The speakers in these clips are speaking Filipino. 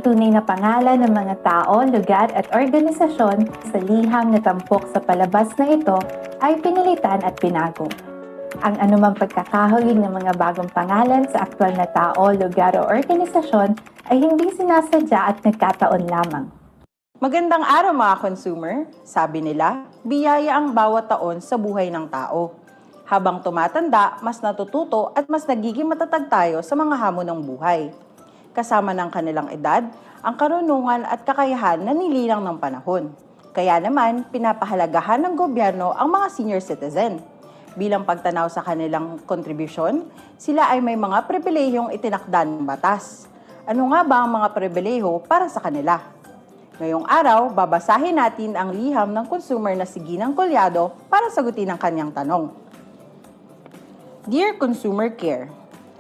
tunay na pangalan ng mga tao, lugar at organisasyon sa liham na tampok sa palabas na ito ay pinilitan at pinago. Ang anumang pagkakahulugan ng mga bagong pangalan sa aktwal na tao, lugar o organisasyon ay hindi sinasadya at nagkataon lamang. Magandang araw mga consumer. Sabi nila, biyaya ang bawat taon sa buhay ng tao. Habang tumatanda, mas natututo at mas nagiging matatag tayo sa mga hamon ng buhay. Kasama ng kanilang edad, ang karunungan at kakayahan na nililang ng panahon. Kaya naman, pinapahalagahan ng gobyerno ang mga senior citizen. Bilang pagtanaw sa kanilang kontribusyon, sila ay may mga pribilehiyong itinakda ng batas. Ano nga ba ang mga pribilehiyo para sa kanila? Ngayong araw, babasahin natin ang liham ng consumer na si Ginang Collado para sagutin ang kanyang tanong. Dear Consumer Care,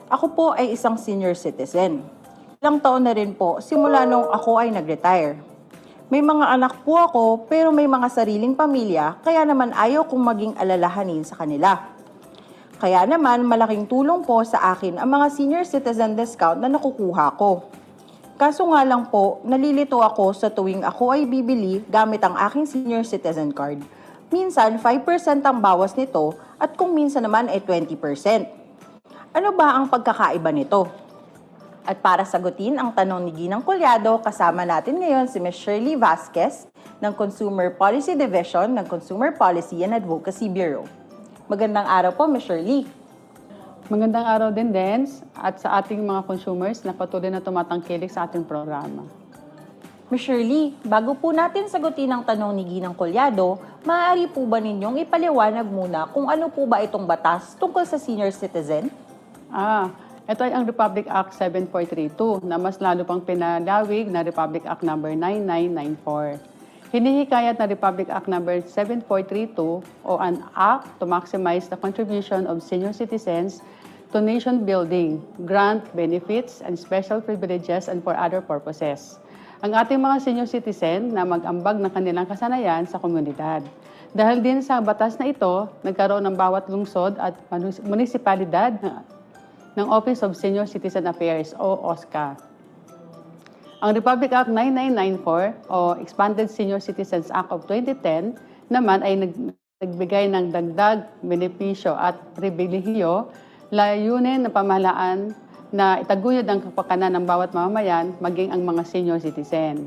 ako po ay isang senior citizen. Ilang taon na rin po simula nung ako ay nag-retire. May mga anak po ako pero may mga sariling pamilya kaya naman ayaw kong maging alalahanin sa kanila. Kaya naman malaking tulong po sa akin ang mga senior citizen discount na nakukuha ko. Kaso nga lang po, nalilito ako sa tuwing ako ay bibili gamit ang aking senior citizen card. Minsan 5% ang bawas nito at kung minsan naman ay 20%. Ano ba ang pagkakaiba nito? At para sagutin ang tanong ni Ginang Collado, kasama natin ngayon si Ms. Shirley Vasquez ng Consumer Policy Division ng Consumer Policy and Advocacy Bureau. Magandang araw po, Ms. Shirley. Magandang araw din, Dens, at sa ating mga consumers na patuloy na tumatangkilik sa ating programa. Ms. Shirley, bago po natin sagutin ang tanong ni Ginang Collado, maaari po ba ninyong ipaliwanag muna kung ano po ba itong batas tungkol sa senior citizen? Ito ay ang Republic Act 7432 na mas lalo pang pinalawig na Republic Act No. 9994. Hinihikayat na Republic Act No. 7432 o an act to maximize the contribution of senior citizens to nation building, grant benefits and special privileges and for other purposes. Ang ating mga senior citizen na mag-ambag ng kanilang kasanayan sa komunidad. Dahil din sa batas na ito, nagkaroon ng bawat lungsod at munisipalidad ng Office of Senior Citizen Affairs o OSCA. Ang Republic Act 9994 o Expanded Senior Citizens Act of 2010 naman ay nagbigay ng dagdag benepisyo at pribilehiyo, layunin ng pamahalaan na itaguyod ang kapakanan ng bawat mamamayan, maging ang mga senior citizen.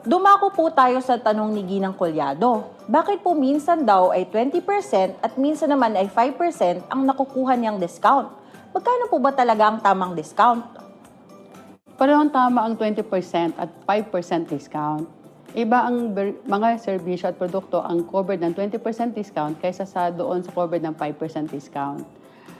Dumako po tayo sa tanong ni Ginang Collado. Bakit po minsan daw ay 20% at minsan naman ay 5% ang nakukuha niyang discount? Magkano po ba talaga ang tamang discount? Parehong tama ang 20% at 5% discount. Iba ang mga serbisyo at produkto ang covered ng 20% discount kaysa sa doon sa covered ng 5% discount.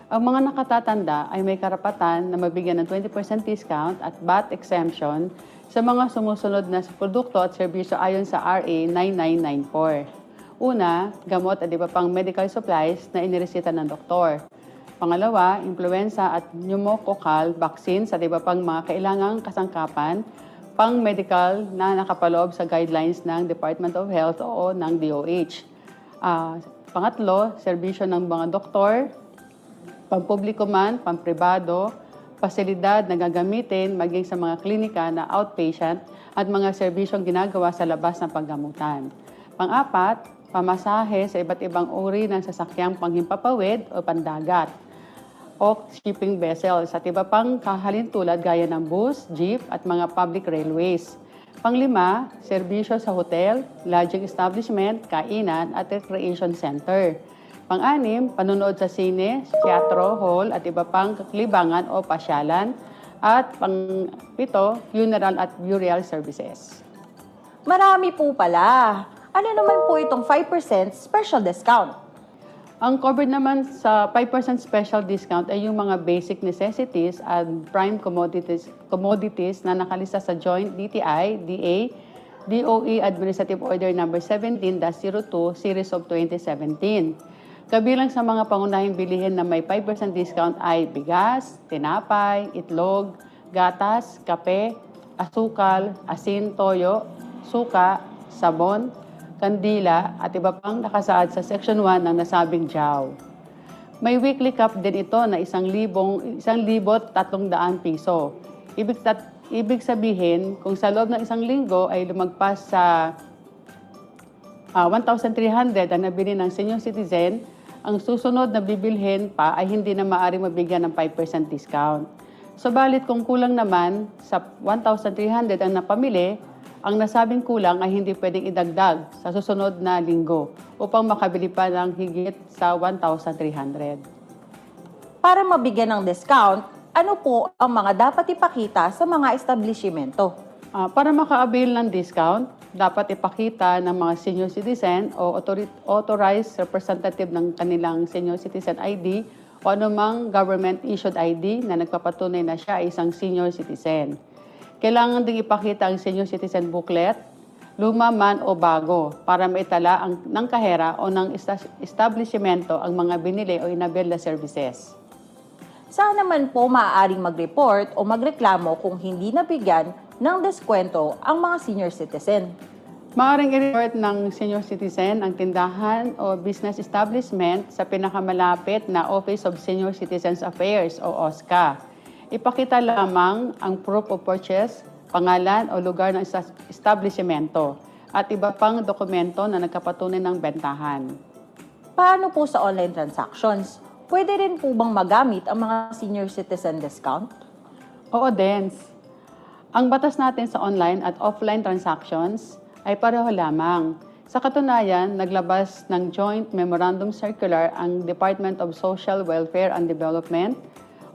Ang mga nakatatanda ay may karapatan na mabigyan ng 20% discount at VAT exemption sa mga sumusunod na produkto at serbisyo ayon sa RA 9994. Una, gamot at iba pang medical supplies na iniresita ng doktor. Pangalawa, influenza at pneumococcal vaccines at iba pang mga kailangang kasangkapan pang-medical na nakapaloob sa guidelines ng Department of Health o ng DOH. Pangatlo, serbisyo ng mga doktor, pampubliko man, pampribado, pasilidad na gagamitin maging sa mga klinika na outpatient at mga serbisyong ginagawa sa labas ng paggamutan. Pang-apat, pamasahe sa iba't ibang uri ng sasakyang panghimpapawid o pandagat o shipping vessels at iba pang kahalintulad gaya ng bus, jeep at mga public railways. Panglima, serbisyo sa hotel, lodging establishment, kainan at recreation center. Pang-anim, panunood sa sine, teatro, hall at iba pang libangan o pasyalan. At pang-pito, funeral at burial services. Marami po pala. Ano naman po itong 5% special discount? Ang covered naman sa 5% special discount ay yung mga basic necessities at prime commodities na nakalista sa Joint DTI, DA, DOE Administrative Order No. 17-02 Series of 2017. Kabilang sa mga pangunahing bilihin na may 5% discount ay bigas, tinapay, itlog, gatas, kape, asukal, asin, toyo, suka, sabon, kandila at iba pang nakasaad sa Section 1 ng nasabing JAW. May weekly cap din ito na 1,300 piso. Ibig Ibig sabihin, kung sa loob ng isang linggo ay lumagpas sa 1,300 ang nabili ng senior citizen, ang susunod na bibilhin pa ay hindi na maaari mabigyan ng 5% discount. Subalit kung kulang naman sa 1,300 ang napamili, ang nasabing kulang ay hindi pwedeng idagdag sa susunod na linggo upang makabili pa ng higit sa 1,300. Para mabigyan ng discount, ano po ang mga dapat ipakita sa mga establishmento? Para maka-avail ng discount, dapat ipakita ng mga senior citizen o authorized representative ng kanilang senior citizen ID o anumang government-issued ID na nagpapatunay na siya ay isang senior citizen. Kailangan ding ipakita ang senior citizen booklet, luma man o bago, para maitala ng kahera o ng establishmento ang mga binili o inabil na services. Saan naman po maaaring mag-report o magreklamo kung hindi nabigyan ng deskwento ang mga senior citizen? Maaaring i-report ng senior citizen ang tindahan o business establishment sa pinakamalapit na Office of Senior Citizens Affairs o OSCA. Ipakita lamang ang proof of purchase, pangalan o lugar ng establishmento at iba pang dokumento na nagkapatunay ng bentahan. Paano po sa online transactions? Pwede rin po bang magamit ang mga senior citizen discount? Oo, Dens. Ang batas natin sa online at offline transactions ay pareho lamang. Sa katunayan, naglabas ng Joint Memorandum Circular ang Department of Social Welfare and Development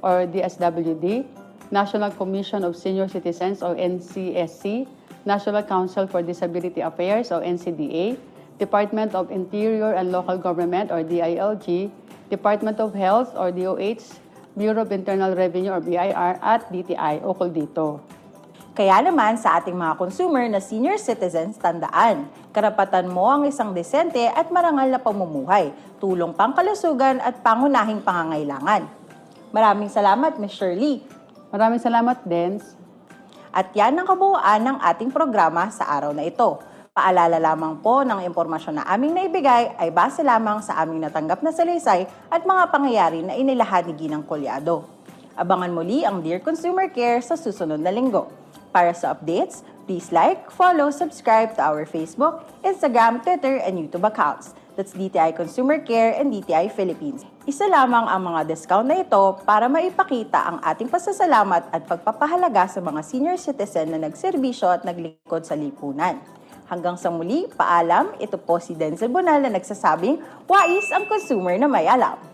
or DSWD, National Commission of Senior Citizens o NCSC, National Council for Disability Affairs o NCDA, Department of Interior and Local Government or DILG, Department of Health or DOH, Bureau of Internal Revenue or BIR at DTI ukol dito. Kaya naman sa ating mga consumer na senior citizens, tandaan, karapatan mo ang isang desente at marangal na pamumuhay, tulong pangkalusugan at pangunahing pangangailangan. Maraming salamat, Ms. Shirley. Maraming salamat, Dens. At yan ang kabuuan ng ating programa sa araw na ito. Paalala lamang po ng impormasyon na aming naibigay ay base lamang sa aming natanggap na salaysay at mga pangyayari na inilahad ni Ginang Collado. Abangan muli ang Dear Consumer Care sa susunod na linggo. Para sa updates, please like, follow, subscribe to our Facebook, Instagram, Twitter, and YouTube accounts. That's DTI Consumer Care and DTI Philippines. Isa lamang ang mga discount na ito para maipakita ang ating pasasalamat at pagpapahalaga sa mga senior citizen na nagserbisyo at naglingkod sa lipunan. Hanggang sa muli, paalam, ito po si Denzel Bonal na nagsasabing, wais ang consumer na may alam.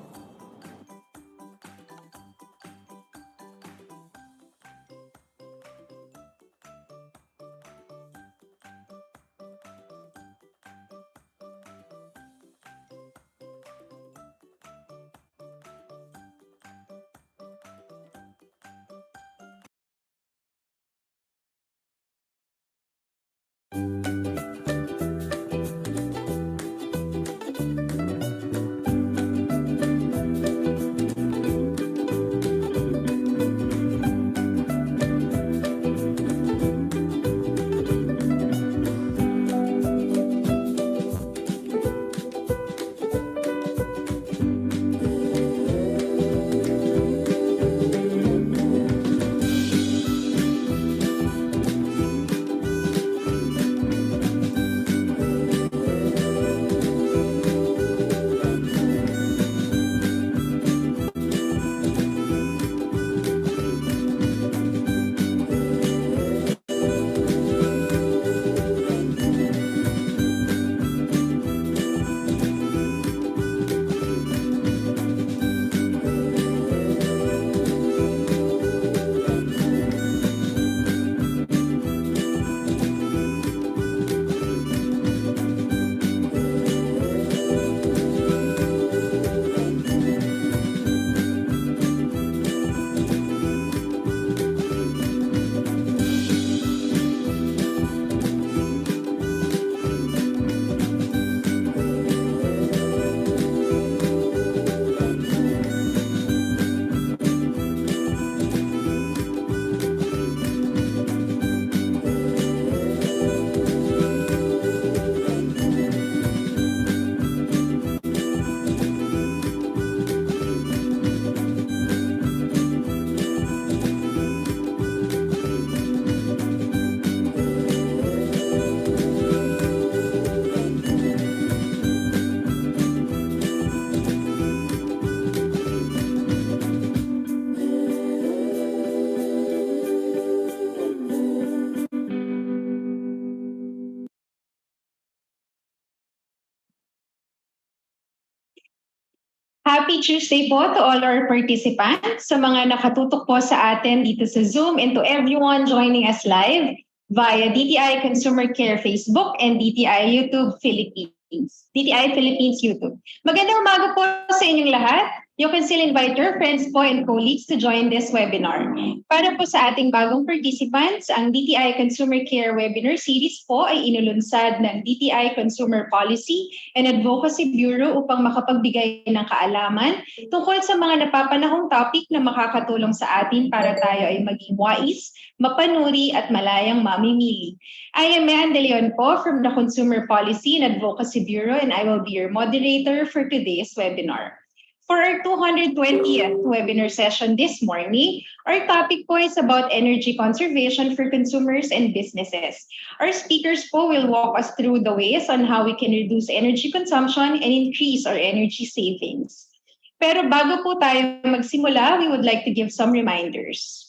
Happy Tuesday po to all our participants, sa mga nakatutok po sa atin dito sa Zoom, and to everyone joining us live via DTI Consumer Care Facebook and DTI YouTube Philippines. DTI Philippines YouTube. Magandang umaga po sa inyong lahat. You can still invite your friends po and colleagues to join this webinar. Para po sa ating bagong participants, ang DTI Consumer Care Webinar Series po ay inulunsad ng DTI Consumer Policy and Advocacy Bureau upang makapagbigay ng kaalaman tungkol sa mga napapanahong topic na makakatulong sa atin para tayo ay maging wais, mapanuri at malayang mamimili. I am Mean De Leon po from the Consumer Policy and Advocacy Bureau, and I will be your moderator for today's webinar. For our 220th webinar session this morning, our topic po is about energy conservation for consumers and businesses. Our speakers po will walk us through the ways on how we can reduce energy consumption and increase our energy savings. Pero bago po tayo magsimula, we would like to give some reminders.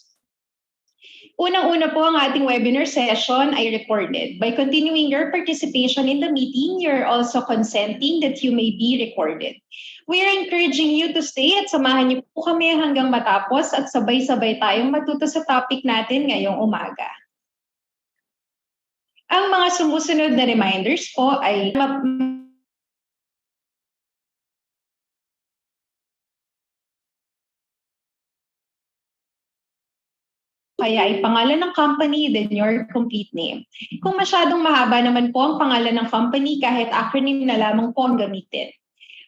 Unang-una po, ang ating webinar session ay recorded. By continuing your participation in the meeting, you're also consenting that you may be recorded. We are encouraging you to stay at samahan niyo po kami hanggang matapos at sabay-sabay tayong matuto sa topic natin ngayong umaga. Ang mga sumusunod na reminders po ay kaya ay pangalan ng company, then your complete name. Kung masyadong mahaba naman po ang pangalan ng company, kahit acronym na lamang po ang gamitin.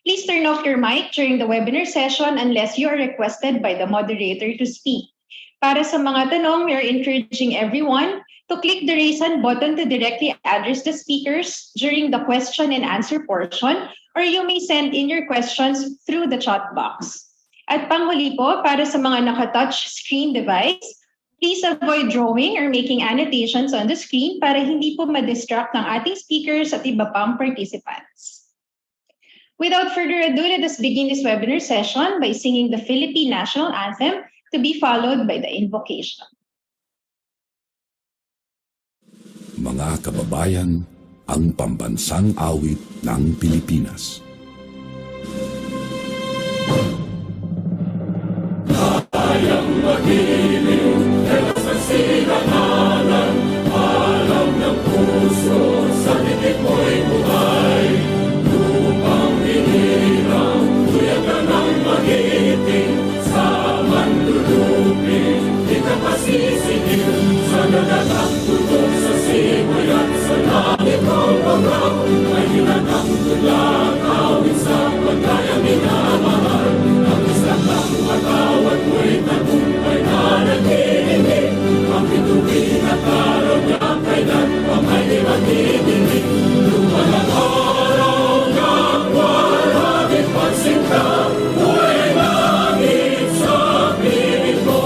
Please turn off your mic during the webinar session unless you are requested by the moderator to speak. Para sa mga tanong, we are encouraging everyone to click the raise hand button to directly address the speakers during the question and answer portion, or you may send in your questions through the chat box. At panghuli po, para sa mga naka-touch screen device, please avoid drawing or making annotations on the screen para hindi po ma-distract ng ating speakers at iba pang participants. Without further ado, let us begin this webinar session by singing the Philippine National Anthem to be followed by the invocation. Mga kababayan, ang pambansang awit ng Pilipinas. Kayang magiliw, sa silanganan, alam ng puso, sa titik mo'y buhay. Lupang hinirang, tuyag ka ng magiting, sa mandulupin, di ka pasisingil, sa nagatang tutok sa simoy at sa langit ng pagrak, ay hinatang tulang awit sa pagkayang minamahal, ang isang ng matawad mo'y tagumpay na naghihinig, ang bituin at araw niya kailan pa may di maghihinig. Lumalang araw ng walang pansinta, buhay langit sa piling ko.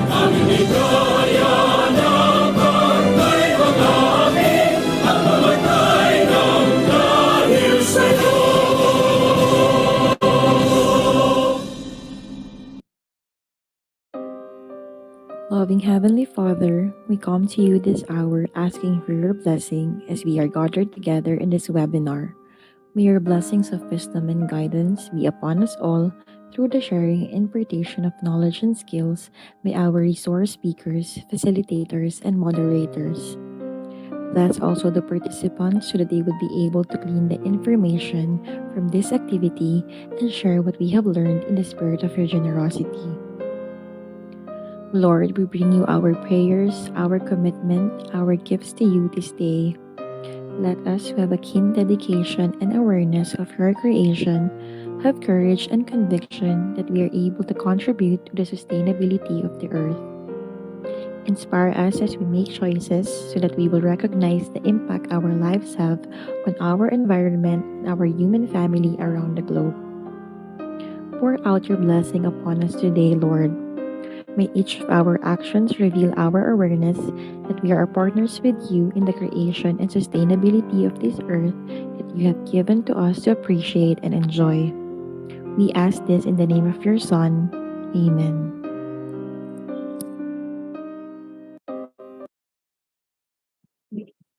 Aming ligaya na pagkay magamin, at mamatay ng dahil sa'yo. Loving Heavenly Father, we come to you this hour asking for your blessing as we are gathered together in this webinar. May your blessings of wisdom and guidance be upon us all through the sharing and impartation of knowledge and skills by our resource speakers, facilitators, and moderators. Bless also the participants so that they would be able to glean the information from this activity and share what we have learned in the spirit of your generosity. Lord, we bring you our prayers, our commitment, our gifts to you this day. Let us who have a keen dedication and awareness of your creation have courage and conviction that we are able to contribute to the sustainability of the earth. Inspire us as we make choices so that we will recognize the impact our lives have on our environment and our human family around the globe. Pour out your blessing upon us today, Lord. May each of our actions reveal our awareness that we are partners with you in the creation and sustainability of this earth that you have given to us to appreciate and enjoy. We ask this in the name of your Son. Amen.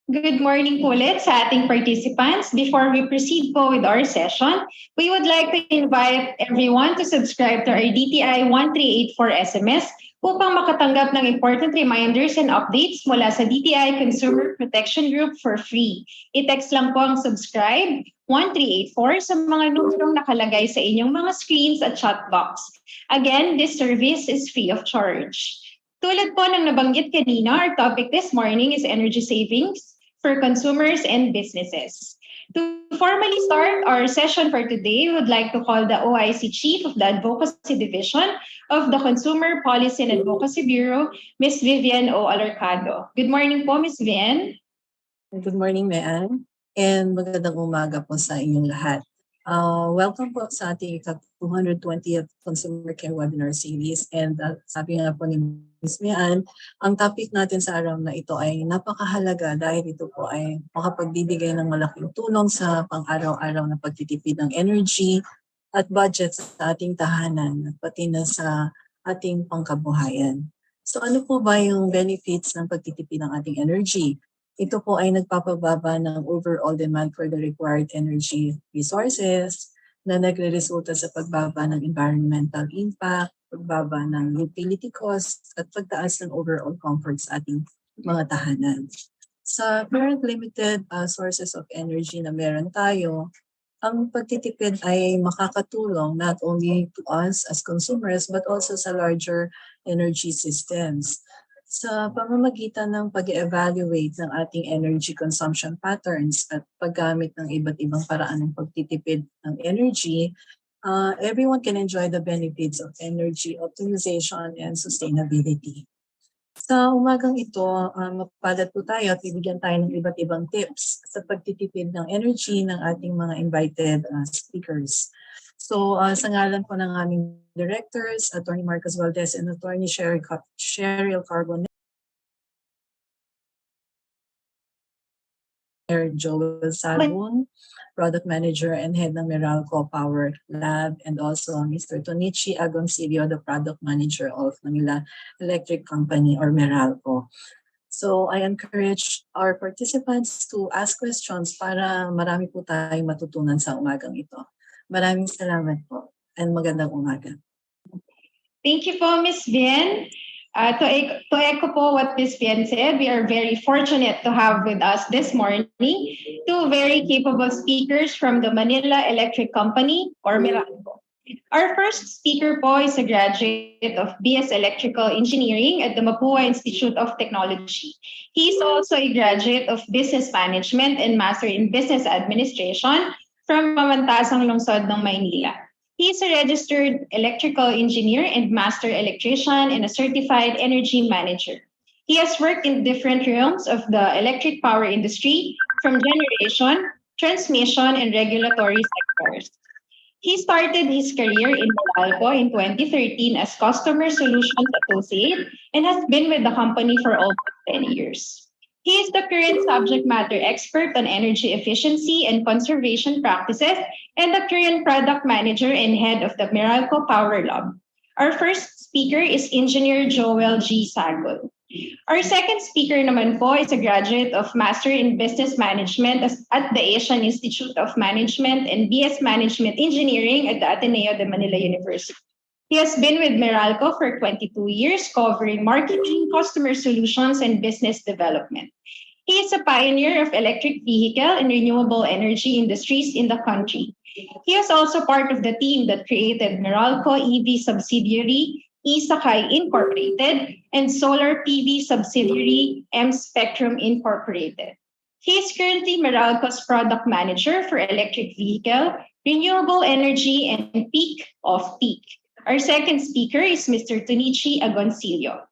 Good morning po ulit sa ating participants. Before we proceed po with our session, we would like to invite everyone to subscribe to our DTI 1384 SMS upang makatanggap ng important reminders and updates mula sa DTI Consumer Protection Group for free. I-text lang po ang subscribe 1384 sa mga numerong nakalagay sa inyong mga screens at chat box. Again, this service is free of charge. Tulad po ng nabanggit kanina, our topic this morning is energy savings for consumers and businesses. To formally start our session for today, we would like to call the OIC Chief of the Advocacy Division of the Consumer Policy and Advocacy Bureau, Ms. Vivian O. Alarcado. Good morning po, Ms. Vivian. Good morning, Mayan, and magandang umaga po sa inyong lahat. Welcome po sa ating 220th Consumer Care Webinar Series. And sabi nga po ni Ms. Mayan, ang topic natin sa araw na ito ay napakahalaga dahil ito po ay makapagbibigay ng malaking tulong sa pang-araw-araw na pagtitipid ng energy at budget sa ating tahanan at pati na sa ating pangkabuhayan. So ano po ba yung benefits ng pagtitipid ng ating energy? Ito po ay nagpapababa ng overall demand for the required energy resources na nagre-resulta sa pagbaba ng environmental impact, pagbaba ng utility costs, at pagtaas ng overall comfort sa ating mga tahanan. Sa current limited sources of energy na meron tayo, ang pagtitipid ay makakatulong not only to us as consumers but also sa larger energy systems. Sa pamamagitan ng pag-evaluate ng ating energy consumption patterns at paggamit ng iba't ibang paraan ng pagtitipid ng energy, everyone can enjoy the benefits of energy optimization and sustainability. Sa umagang ito, mapalad po tayo at bibigyan tayo ng iba't ibang tips sa pagtitipid ng energy ng ating mga invited speakers. So sa ngalan po ng aming directors, Attorney Marcos Valdez and Attorney Cheryl Carbonell, Joel Salbon, Product Manager and Head ng Meralco Power Lab, and also Mr. Tonichi Agoncillo, the Product Manager of Manila Electric Company or Meralco. So I encourage our participants to ask questions para marami po tayong matutunan sa umagang ito. Maraming salamat po and magandang umaga. Thank you po, Ms. Vian. To echo po what Ms. Vian said, we are very fortunate to have with us this morning two very capable speakers from the Manila Electric Company or Meralco. Our first speaker po is a graduate of BS Electrical Engineering at the Mapua Institute of Technology. He is also a graduate of Business Management and Master in Business Administration from Mamantasang Lungsod ng Maynila. He is a registered electrical engineer and master electrician and a certified energy manager. He has worked in different realms of the electric power industry, from generation, transmission, and regulatory sectors. He started his career in Meralco in 2013 as Customer Solutions Associate and has been with the company for almost 10 years. He is the current subject matter expert on energy efficiency and conservation practices and the current product manager and head of the Meralco Power Lab. Our first speaker is Engineer Joel G. Sagol. Our second speaker naman po is a graduate of Master in Business Management at the Asian Institute of Management and BS Management Engineering at the Ateneo de Manila University. He has been with Meralco for 22 years, covering marketing, customer solutions, and business development. He is a pioneer of electric vehicle and renewable energy industries in the country. He is also part of the team that created Meralco EV subsidiary, eSakay Incorporated, and solar PV subsidiary, M Spectrum Incorporated. He is currently Meralco's product manager for electric vehicle, renewable energy, and peak off-peak. Our second speaker is Mr. Tonichi Agoncillo.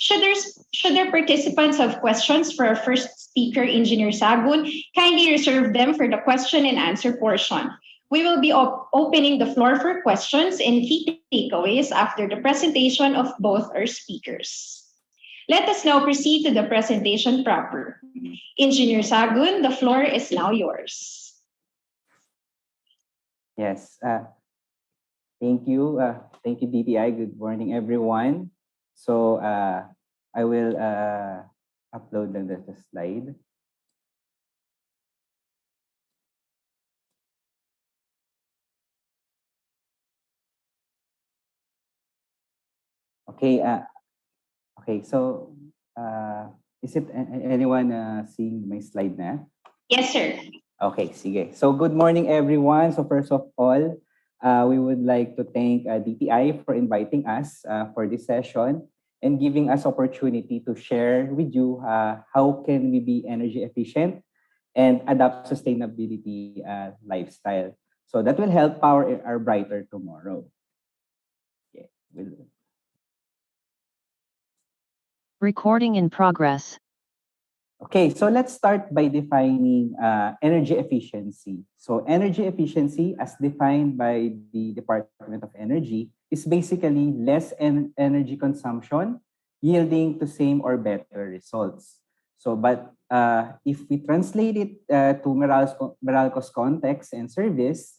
Should their participants have questions for our first speaker, Engineer Sagun, kindly reserve them for the question and answer portion. We will be opening the floor for questions and key takeaways after the presentation of both our speakers. Let us now proceed to the presentation proper. Engineer Sagun, the floor is now yours. Yes. Thank you. Thank you, DTI. Good morning, everyone. So I will upload the slide. Okay, okay. So, is it anyone seeing my slide na? Yes, sir. Okay, sige. So, good morning, everyone. So, first of all, we would like to thank DTI for inviting us for this session and giving us opportunity to share with you how can we be energy efficient and adopt sustainability lifestyle. So that will help power our brighter tomorrow. Okay. Recording in progress. Okay, so let's start by defining energy efficiency. So energy efficiency, as defined by the Department of Energy, is basically less energy consumption, yielding to same or better results. So, but if we translate it to Meralco's context and service,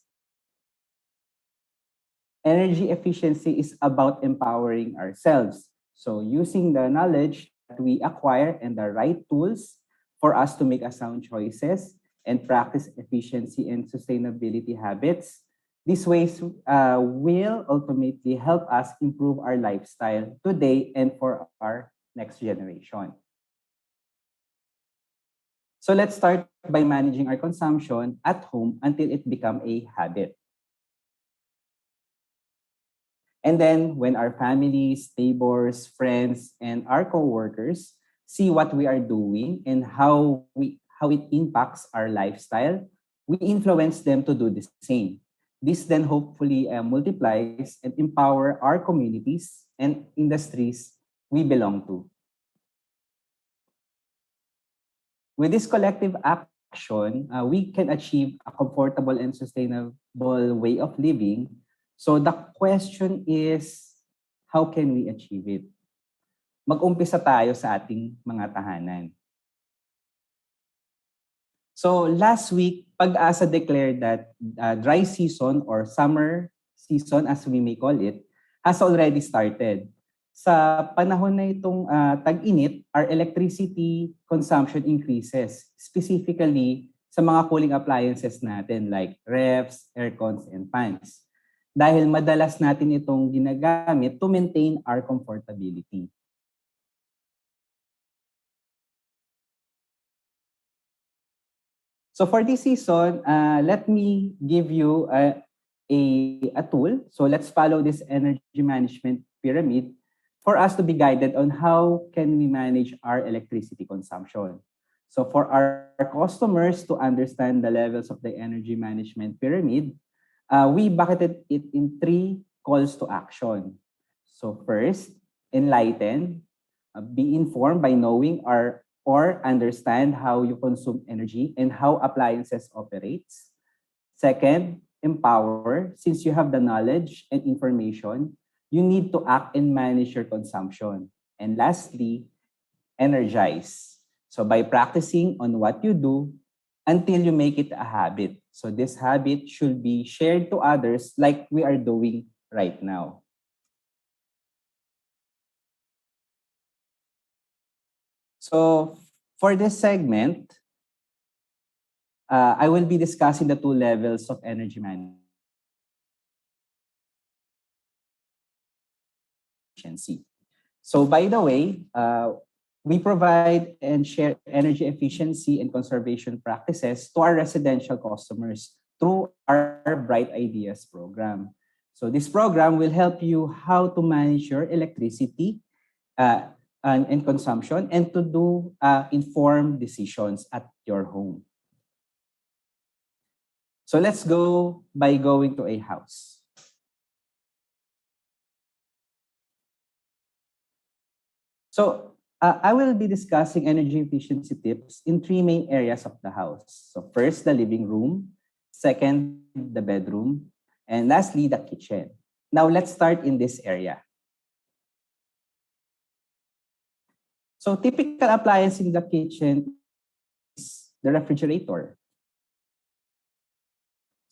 energy efficiency is about empowering ourselves. So using the knowledge that we acquire and the right tools for us to make a sound choices and practice efficiency and sustainability habits. These ways will ultimately help us improve our lifestyle today and for our next generation. So let's start by managing our consumption at home until it becomes a habit. And then when our families, neighbors, friends, and our coworkers see what we are doing and how it impacts our lifestyle, we influence them to do the same. This then hopefully multiplies and empower our communities and industries we belong to. With this collective action, we can achieve a comfortable and sustainable way of living. So the question is, how can we achieve it? Mag-umpisa tayo sa ating mga tahanan. So last week, Pag-asa declared that dry season or summer season as we may call it has already started. Sa panahon na itong tag-init, our electricity consumption increases, specifically sa mga cooling appliances natin like refs, aircons, and fans. Dahil madalas natin itong ginagamit to maintain our comfortability. So for this season, let me give you a tool. So let's follow this energy management pyramid for us to be guided on how can we manage our electricity consumption. So for our customers to understand the levels of the energy management pyramid, we bucketed it in 3 calls to action. So first, enlighten, be informed by knowing or understand how you consume energy and how appliances operates. Second, empower. Since you have the knowledge and information, you need to act and manage your consumption. And lastly, energize. So by practicing on what you do until you make it a habit. So this habit should be shared to others like we are doing right now. So for this segment, I will be discussing the 2 levels of energy management. So by the way, we provide and share energy efficiency and conservation practices to our residential customers through our Bright Ideas program. So this program will help you how to manage your electricity and consumption and to do informed decisions at your home. So let's go by going to a house. So I will be discussing energy efficiency tips in 3 main areas of the house. So first, the living room. Second, the bedroom. And lastly, the kitchen. Now let's start in this area. So typical appliance in the kitchen is the refrigerator.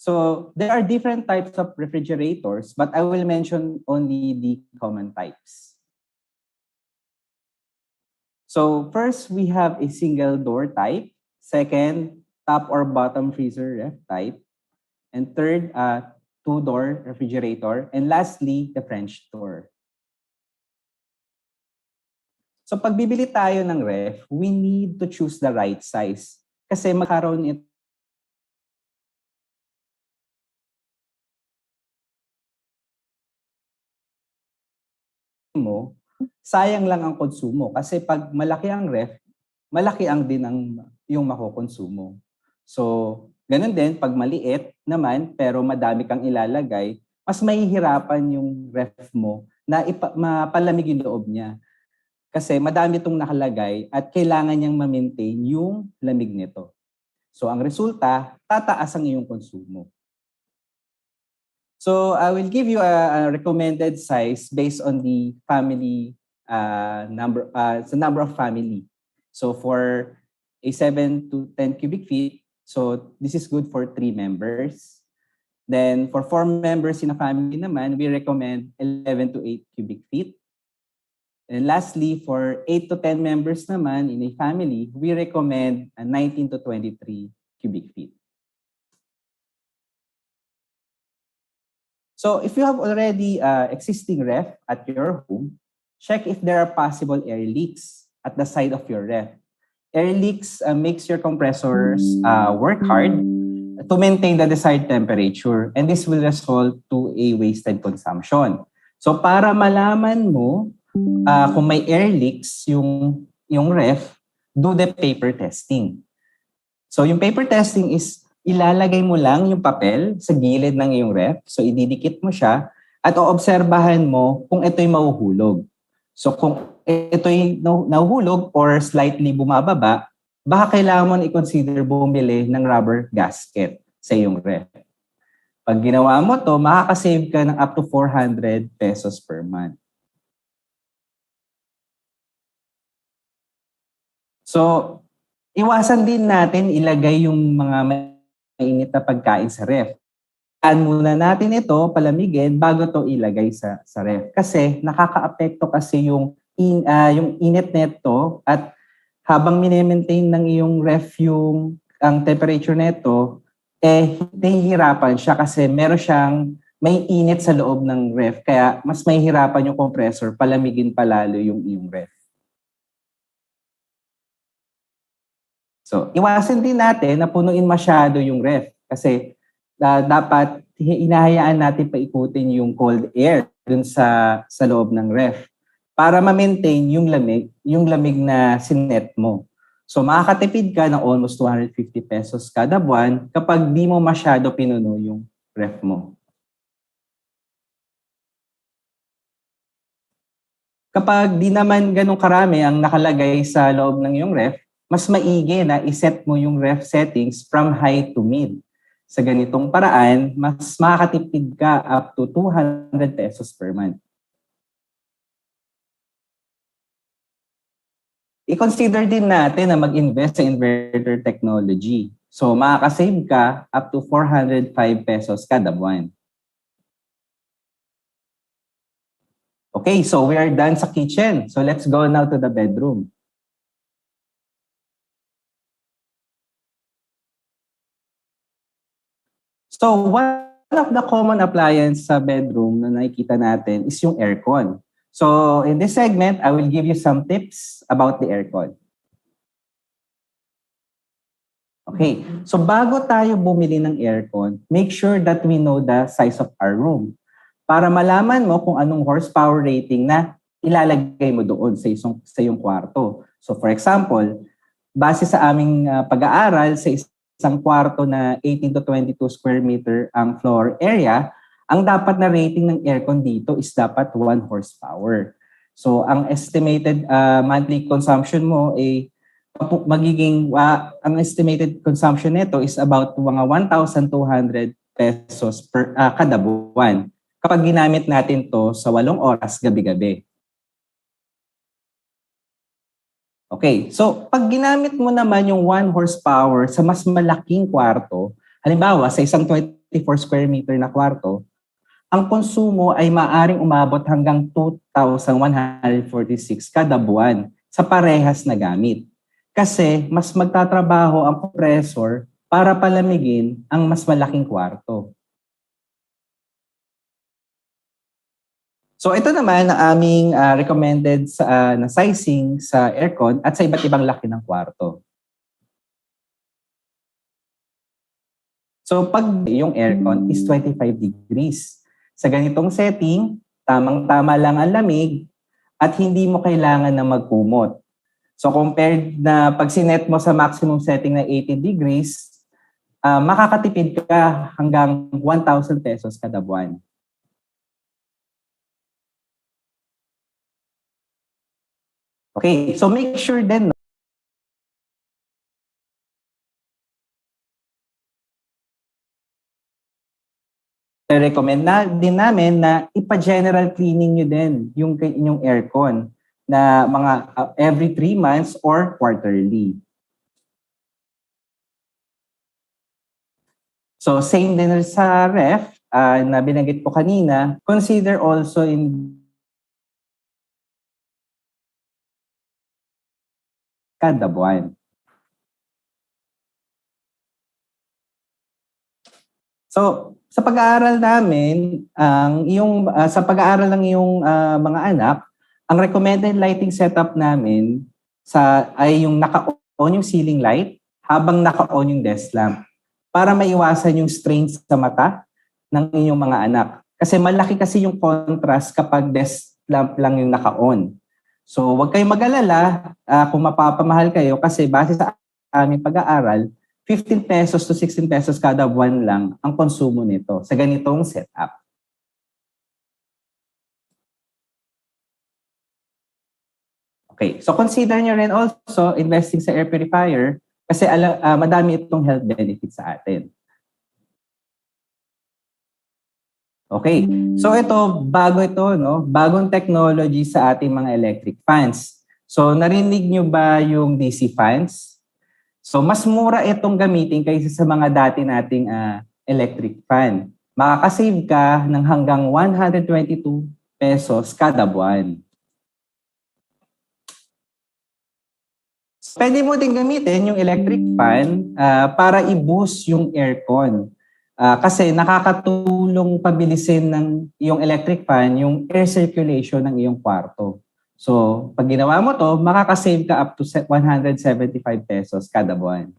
So there are different types of refrigerators, but I will mention only the common types. So first, we have a single door type. Second, top or bottom freezer ref type. And third, 2-door refrigerator. And lastly, the French door. So pag bibili tayo ng ref, we need to choose the right size. Kasi magkaroon ito mo, sayang lang ang konsumo. Kasi pag malaki ang ref, malaki ang din ang yung makokonsumo. So, ganun din, pag maliit naman, pero madami kang ilalagay, mas mahihirapan yung ref mo na mapalamig yung loob niya. Kasi madami itong nakalagay at kailangan niyang ma-maintain yung lamig nito. So, ang resulta, tataas ang iyong konsumo. So, I will give you a recommended size based on the family the number of family. So, for a 7 to 10 cubic feet, so this is good for 3 members. Then, for 4 members in a family naman, we recommend 11 to 8 cubic feet. And lastly, for 8 to 10 members naman in a family, we recommend 19 to 23 cubic feet. So if you have already existing ref at your home, check if there are possible air leaks at the side of your ref. Air leaks makes your compressors work hard to maintain the desired temperature, and this will result to a wasted consumption. So para malaman mo kung may air leaks yung ref, do the paper testing. So yung paper testing is ilalagay mo lang yung papel sa gilid ng iyong ref. So ididikit mo siya at oobserbahan mo kung ito'y mahuhulog. So kung ito'y nahuhulog or slightly bumababa, baka kailangan mo i-consider bumili ng rubber gasket sa iyong ref. Pag ginawa mo to, makakasave ka ng up to 400 pesos per month. So, iwasan din natin ilagay yung mga mainit na pagkain sa ref. Muna natin ito, palamigin, bago to ilagay sa ref. Kasi nakaka-apekto kasi yung init nito at habang mini-maintain ng iyong ref ang temperature nito, nahihirapan siya kasi may init sa loob ng ref. Kaya mas mahihirapan yung compressor, palamigin palalo yung iyong ref. So, iwasan din natin na punuin masyado yung ref kasi dapat inahayaan natin paikutin yung cold air dun sa loob ng ref para ma-maintain yung lamig na sinet mo. So, makakatipid ka ng almost 250 pesos kada buwan kapag di mo masyado pinuno yung ref mo. Kapag di naman ganun karami ang nakalagay sa loob ng iyong ref, mas maigi na iset mo yung ref settings from high to mid. Sa ganitong paraan, mas makakatipid ka up to 200 pesos per month. I-consider din natin na mag-invest sa inverter technology. So makakasave ka up to 405 pesos kada buwan. Okay, so we are done sa kitchen. So let's go now to the bedroom. So one of the common appliances sa bedroom na nakikita natin is yung aircon. So in this segment, I will give you some tips about the aircon. Okay, so bago tayo bumili ng aircon, make sure that we know the size of our room para malaman mo kung anong horsepower rating na ilalagay mo doon sa iyong kwarto. So for example, base sa aming pag-aaral sa isang kwarto na 18 to 22 square meter ang floor area, ang dapat na rating ng aircon dito is dapat 1 horsepower. So ang estimated monthly consumption mo ay ang estimated consumption nito is about mga 1,200 pesos per kada buwan kapag ginamit natin to sa 8 oras gabi-gabi. Okay, so pag ginamit mo naman yung 1 horsepower sa mas malaking kwarto, halimbawa sa isang 24 square meter na kwarto, ang konsumo ay maaring umabot hanggang 2,146 kada buwan sa parehas na gamit. Kasi mas magtatrabaho ang compressor para palamigin ang mas malaking kwarto. So ito naman ang aming recommended na sizing sa aircon at sa iba't ibang laki ng kwarto. So pag yung aircon is 25 degrees. Sa ganitong setting, tamang-tama lang ang lamig at hindi mo kailangan na magkumot. So compared na pag sinet mo sa maximum setting na 80 degrees, makakatipid ka hanggang 1,000 pesos kada buwan. Okay, so make sure din recommend na din namin na ipa-general cleaning nyo din yung inyong aircon na mga every 3 months or quarterly. So same din sa ref na binanggit ko kanina, consider also in kada buwan. So, sa pag-aaral namin, sa pag-aaral ng iyong mga anak, ang recommended lighting setup namin ay yung naka-on yung ceiling light habang naka-on yung desk lamp para maiwasan yung strains sa mata ng inyong mga anak. Kasi malaki kasi yung contrast kapag desk lamp lang yung naka-on. So, huwag kayong mag-alala kung mapapamahal kayo kasi base sa aming pag-aaral, 15 pesos to 16 pesos kada buwan lang ang konsumo nito sa ganitong setup. Okay, so consider nyo rin also investing sa air purifier kasi madami itong health benefits sa atin. Okay, so bago ito, no? Bagong technology sa ating mga electric fans. So narinig nyo ba yung DC fans? So mas mura itong gamitin kaysa sa mga dati nating electric fan. Makakasave ka ng hanggang 122 pesos kada buwan. Pwede mo din gamitin yung electric fan para i-boost yung aircon. Kasi nakakatulong pabilisin ng iyong electric fan yung air circulation ng iyong kwarto. So, pag ginawa mo to, makakasave ka up to 175 pesos kada buwan.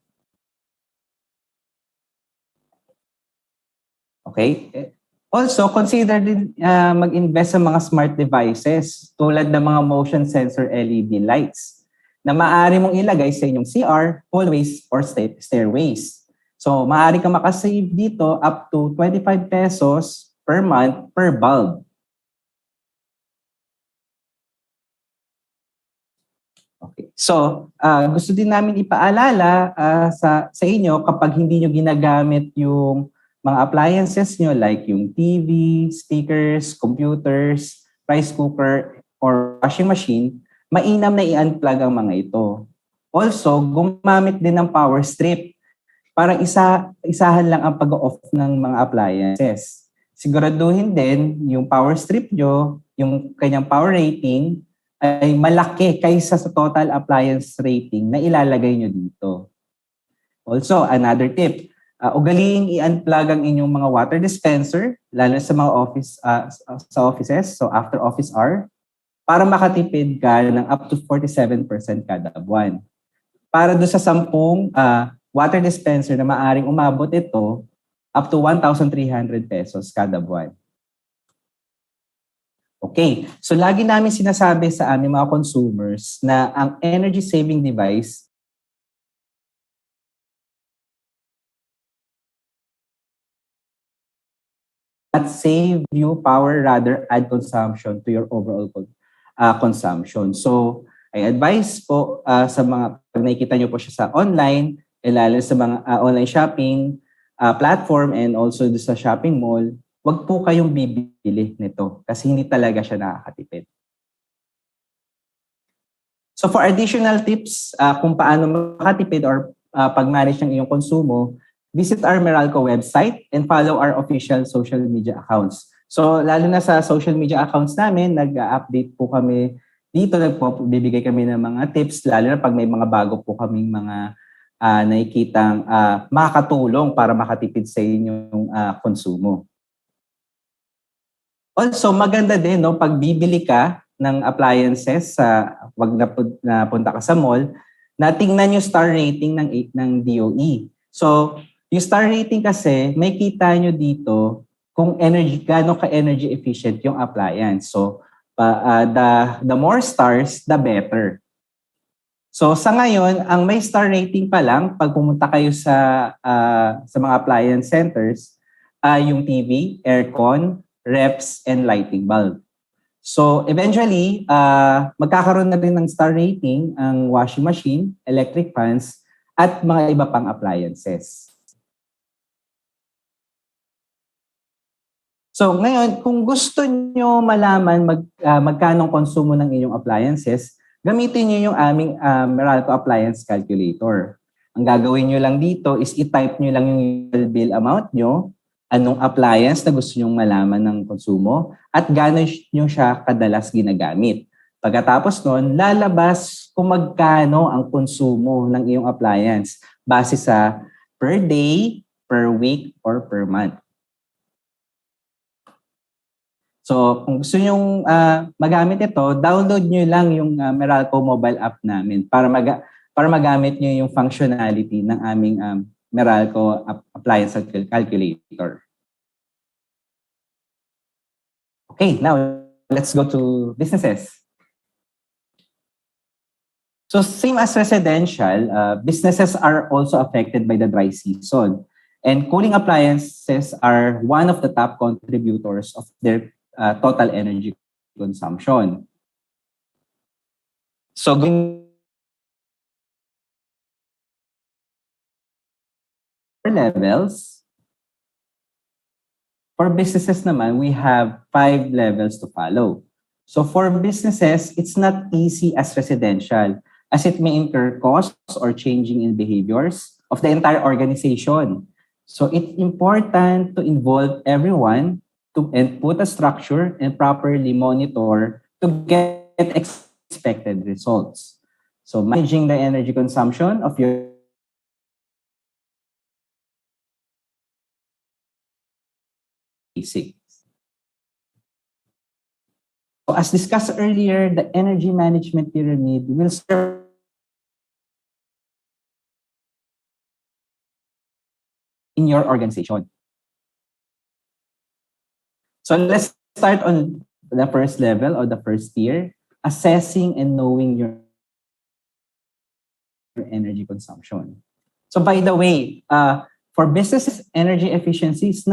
Okay? Also, consider din mag-invest sa mga smart devices tulad ng mga motion sensor LED lights na maaari mong ilagay sa inyong CR, hallways, or stairways. So, maaari ka makasave dito up to 25 pesos per month per bulb. Okay. So, gusto din namin ipaalala sa inyo kapag hindi nyo ginagamit yung mga appliances nyo like yung TV, speakers, computers, rice cooker, or washing machine, mainam na i-unplug ang mga ito. Also, gumamit din ng power strip. Parang isahan lang ang pag-off ng mga appliances. Siguraduhin din yung power strip nyo, yung kanyang power rating, ay malaki kaysa sa total appliance rating na ilalagay nyo dito. Also, another tip, ugaliing i-unplug ang inyong mga water dispenser, lalo sa mga offices, so after office hour, para makatipid ka ng up to 47% kada buwan. Para doon sa 10 water dispenser na maaring umabot ito up to 1,300 pesos kada buwan. Okay, so lagi namin sinasabi sa aming mga consumers na ang energy saving device not save you power, rather add consumption to your overall consumption. So, I advise po sa mga, pag nakikita nyo po siya sa online, lalo sa mga online shopping platform and also sa shopping mall, wag po kayong bibili nito kasi hindi talaga siya nakakatipid. So for additional tips kung paano makatipid or pag-manage ng iyong konsumo, visit our Meralco website and follow our official social media accounts. So lalo na sa social media accounts namin, nag-update po kami dito, nagbibigay kami ng mga tips, lalo na pag may mga bago po kaming mga nakikitang makakatulong para makatipid sa inyong konsumo. Also, maganda din, no, pag bibili ka ng appliances wag na punta ka sa mall, na tingnan yung star rating ng DOE. So, yung star rating kasi, may kita nyo dito kung gaano ka-energy efficient yung appliance. So, the more stars, the better. So, sa ngayon, ang may star rating pa lang, pag pumunta kayo sa mga appliance centers, yung TV, aircon, reps, and lighting bulb. So eventually, magkakaroon na rin ng star rating ang washing machine, electric fans, at mga iba pang appliances. So ngayon, kung gusto nyo malaman magkano konsumo ng inyong appliances, gamitin nyo yung aming Meralco Appliance Calculator. Ang gagawin nyo lang dito is i-type nyo lang yung bill amount nyo, anong appliance na gusto nyong malaman ng konsumo, at gano'n nyo siya kadalas ginagamit. Pagkatapos nun, lalabas kung magkano ang konsumo ng iyong appliance base sa per day, per week, or per month. So kung gusto nyong magamit ito, download nyo lang yung Meralco mobile app namin para magamit nyo yung functionality ng aming Meralco Appliance Calculator. Okay, now let's go to businesses. So same as residential, businesses are also affected by the dry season. And cooling appliances are one of the top contributors of their total energy consumption. So levels. For businesses naman, we have 5 levels to follow. So for businesses, it's not easy as residential as it may incur costs or changing in behaviors of the entire organization. So it's important to involve everyone and put a structure and properly monitor to get expected results. So managing the energy consumption of your basics. So as discussed earlier, the energy management pyramid will serve in your organization. So let's start on the first level or the first tier, assessing and knowing your energy consumption. So by the way, for businesses, energy efficiency is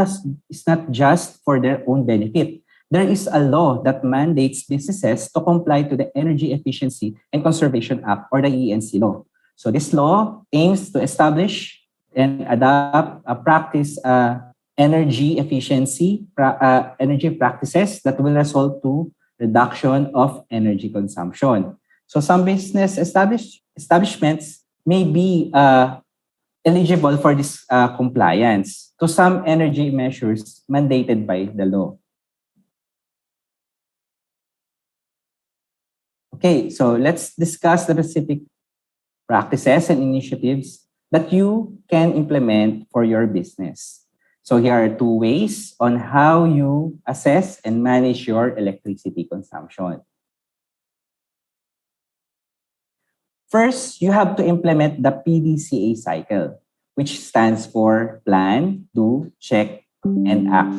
not just for their own benefit. There is a law that mandates businesses to comply to the Energy Efficiency and Conservation Act, or the ENC law. So this law aims to establish and adopt a practice energy efficiency, energy practices that will result to reduction of energy consumption. So some business establishments may be eligible for this compliance to some energy measures mandated by the law. Okay, so let's discuss the specific practices and initiatives that you can implement for your business. So here are 2 ways on how you assess and manage your electricity consumption. First, you have to implement the PDCA cycle, which stands for Plan, Do, Check, and Act.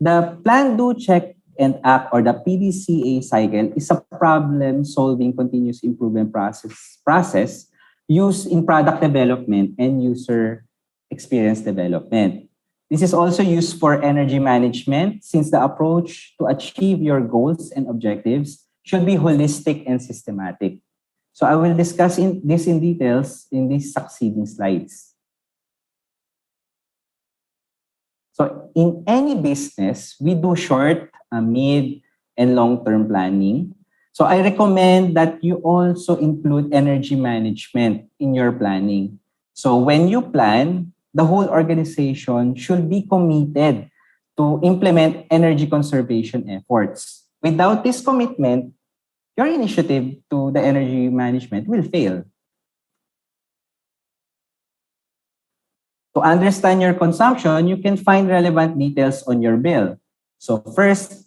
The Plan, Do, Check, and Act, or the PDCA cycle, is a problem-solving continuous improvement process used in product development and user experience development. This is also used for energy management, since the approach to achieve your goals and objectives should be holistic and systematic. So I will discuss this in details in these succeeding slides. So in any business, we do short, mid, and long-term planning. So I recommend that you also include energy management in your planning. So when you plan, the whole organization should be committed to implement energy conservation efforts. Without this commitment, your initiative to the energy management will fail. To understand your consumption, you can find relevant details on your bill. So first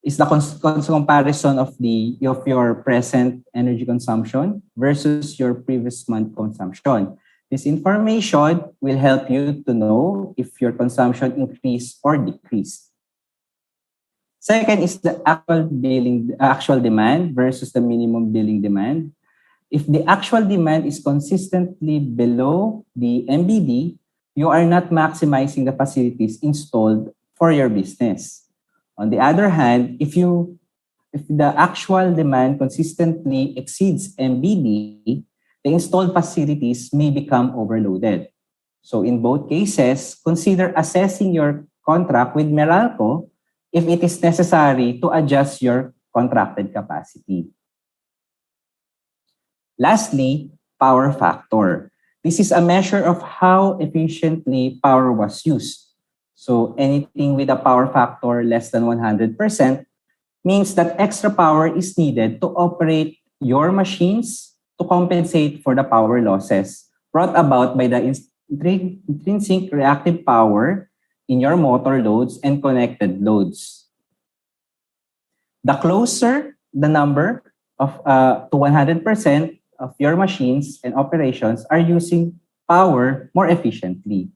is the comparison of your present energy consumption versus your previous month consumption. This information will help you to know if your consumption increased or decreased. Second is the actual demand versus the minimum billing demand. If the actual demand is consistently below the MBD, you are not maximizing the facilities installed for your business. On the other hand, if the actual demand consistently exceeds MBD, the installed facilities may become overloaded. So in both cases, consider assessing your contract with Meralco if it is necessary to adjust your contracted capacity. Lastly, power factor. This is a measure of how efficiently power was used. So anything with a power factor less than 100% means that extra power is needed to operate your machines to compensate for the power losses brought about by the intrinsic reactive power in your motor loads and connected loads. The closer the number of to 100% of your machines and operations are using power more efficiently.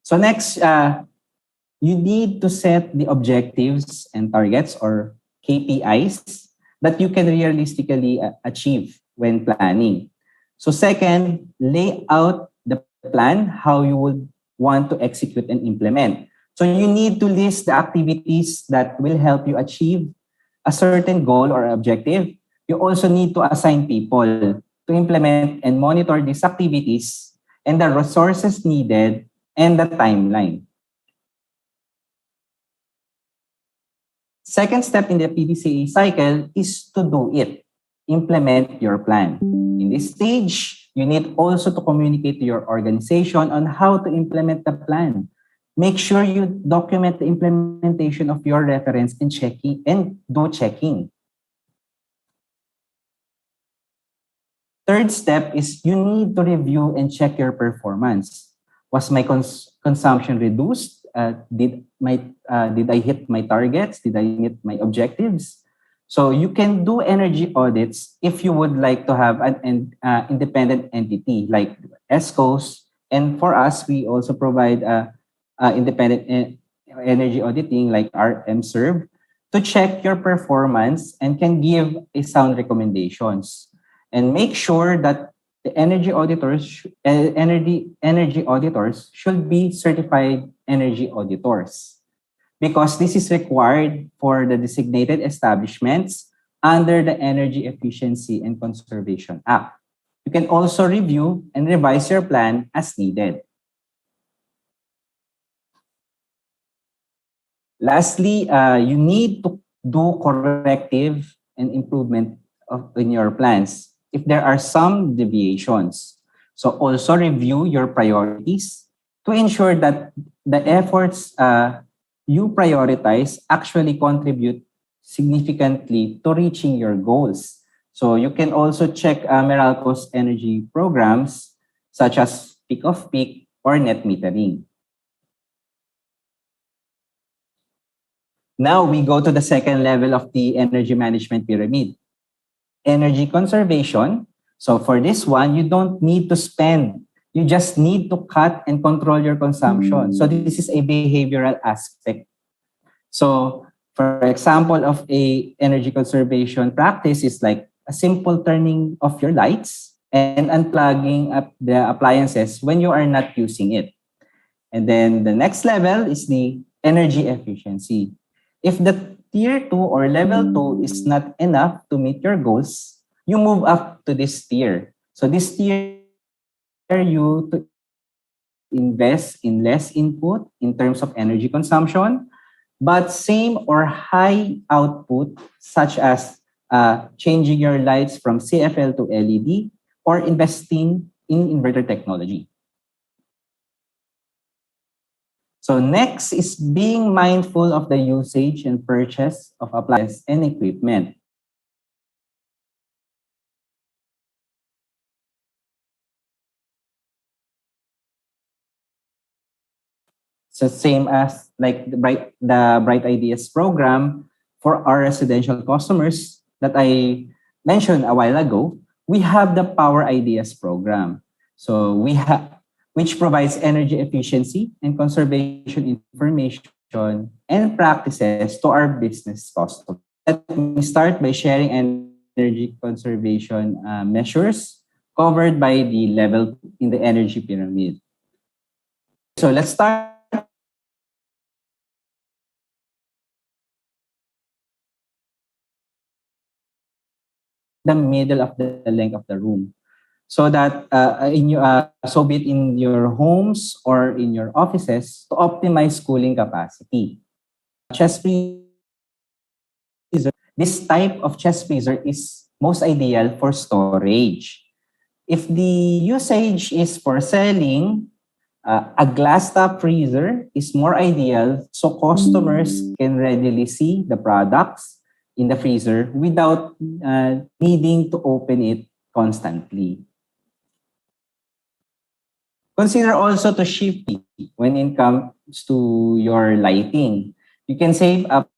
So next, you need to set the objectives and targets or KPIs that you can realistically achieve when planning. So second, lay out the plan, how you would want to execute and implement. So you need to list the activities that will help you achieve a certain goal or objective. You also need to assign people to implement and monitor these activities and the resources needed and the timeline. Second step in the PDCA cycle is to do it. Implement your plan. In this stage, you need also to communicate to your organization on how to implement the plan. Make sure you document the implementation of your reference and do checking. Third step is you need to review and check your performance. Was my consumption reduced? Did I hit my targets? Did I meet my objectives? So you can do energy audits if you would like to have an independent entity like ESCOs. And for us, we also provide independent energy auditing like our MServe to check your performance and can give a sound recommendations. And make sure that the energy auditors should be certified energy auditors, because this is required for the designated establishments under the Energy Efficiency and Conservation Act. You can also review and revise your plan as needed. Lastly, you need to do corrective and improvement in your plans if there are some deviations. So also review your priorities to ensure that the efforts you prioritize actually contribute significantly to reaching your goals. So you can also check Meralco's energy programs such as peak of peak or net metering. Now we go to the second level of the energy management pyramid. Energy conservation. So for this one, you don't need to spend. You just need to cut and control your consumption. So this is a behavioral aspect. So for example of a energy conservation practice is like a simple turning off your lights and unplugging up the appliances when you are not using it. And then the next level is the energy efficiency. If the tier 2 or level 2 is not enough to meet your goals, you move up to this tier. So this tier you to invest in less input in terms of energy consumption, but same or high output, such as changing your lights from CFL to LED or investing in inverter technology. So next is being mindful of the usage and purchase of appliances and equipment. So same as like the Bright Ideas program for our residential customers that I mentioned a while ago, we have the Power Ideas program. So we have which provides energy efficiency and conservation information and practices to our business customers. Let me start by sharing energy conservation measures covered by the level in the energy pyramid. So let's start the middle of the length of the room. So that so be it in your homes or in your offices to optimize cooling capacity. Chest freezer. This type of chest freezer is most ideal for storage. If the usage is for selling, a glass top freezer is more ideal so customers can readily see the products in the freezer without needing to open it constantly. Consider also to shift when it comes to your lighting. You can save up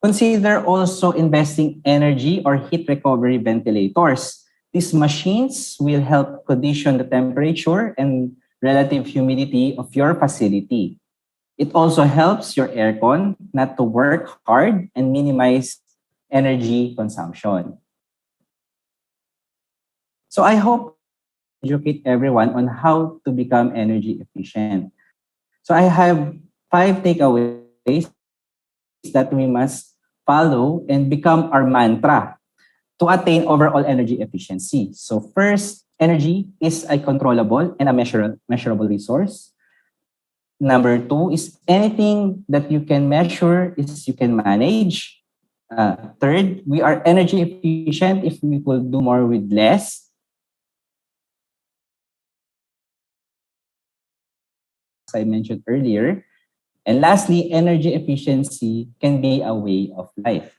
Consider also investing energy or heat recovery ventilators. These machines will help condition the temperature and relative humidity of your facility. It also helps your aircon not to work hard and minimize energy consumption. So I hope to educate everyone on how to become energy efficient. So I have 5 takeaways that we must follow and become our mantra to attain overall energy efficiency. So first, energy is a controllable and a measurable resource. Number two is anything that you can measure is you can manage. Third, we are energy efficient if we will do more with less. As I mentioned earlier. And lastly, energy efficiency can be a way of life.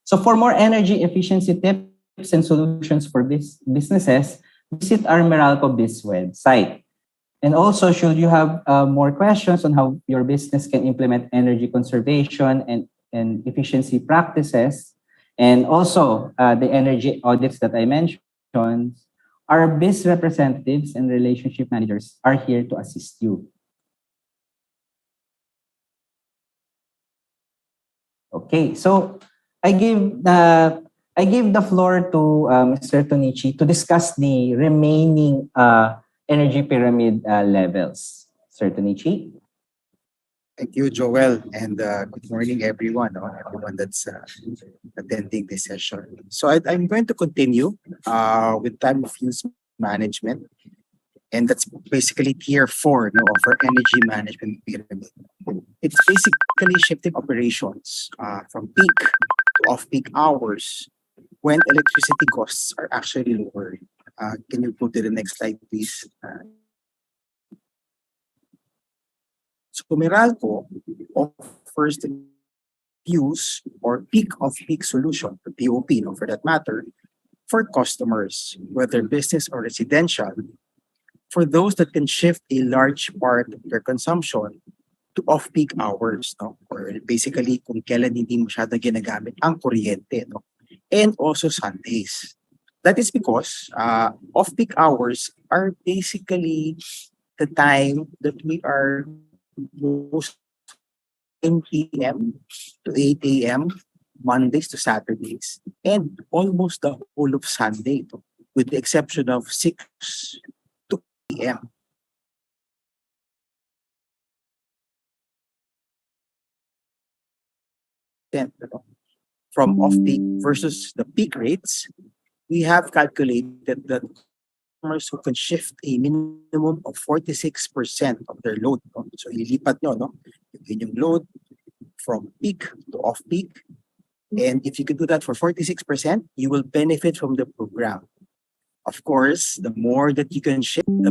So for more energy efficiency tips and solutions for businesses, visit our Meralco Biz website. And also, should you have more questions on how your business can implement energy conservation and efficiency practices, and also the energy audits that I mentioned, our biz representatives and relationship managers are here to assist you. Okay, so I give the floor to Mr. Tonichi to discuss the remaining energy pyramid levels. Sir Tonichi. Thank you, Joel, and good morning, everyone, everyone that's attending this session. So I'm going to continue with time of use management, and that's basically tier 4 of our energy management pyramid. It's basically shifting operations from peak to off-peak hours when electricity costs are actually lower. Can you go to the next slide, please? So Meralco offers the use or peak of peak solution, the POP, for that matter, for customers, whether business or residential, for those that can shift a large part of their consumption to off-peak hours, or basically kung kailan hindi masyadong ginagamit ang kuryente, and also Sundays. That is because off-peak hours are basically the time that we are most 10 p.m. to 8 a.m. Mondays to Saturdays, and almost the whole of Sunday, with the exception of 6 to p.m. From off-peak versus the peak rates, we have calculated that customers who can shift a minimum of 46% of their load. So ililipat nyo, yung inyong load from peak to off-peak. And if you can do that for 46%, you will benefit from the program. Of course, the more that you can shift, the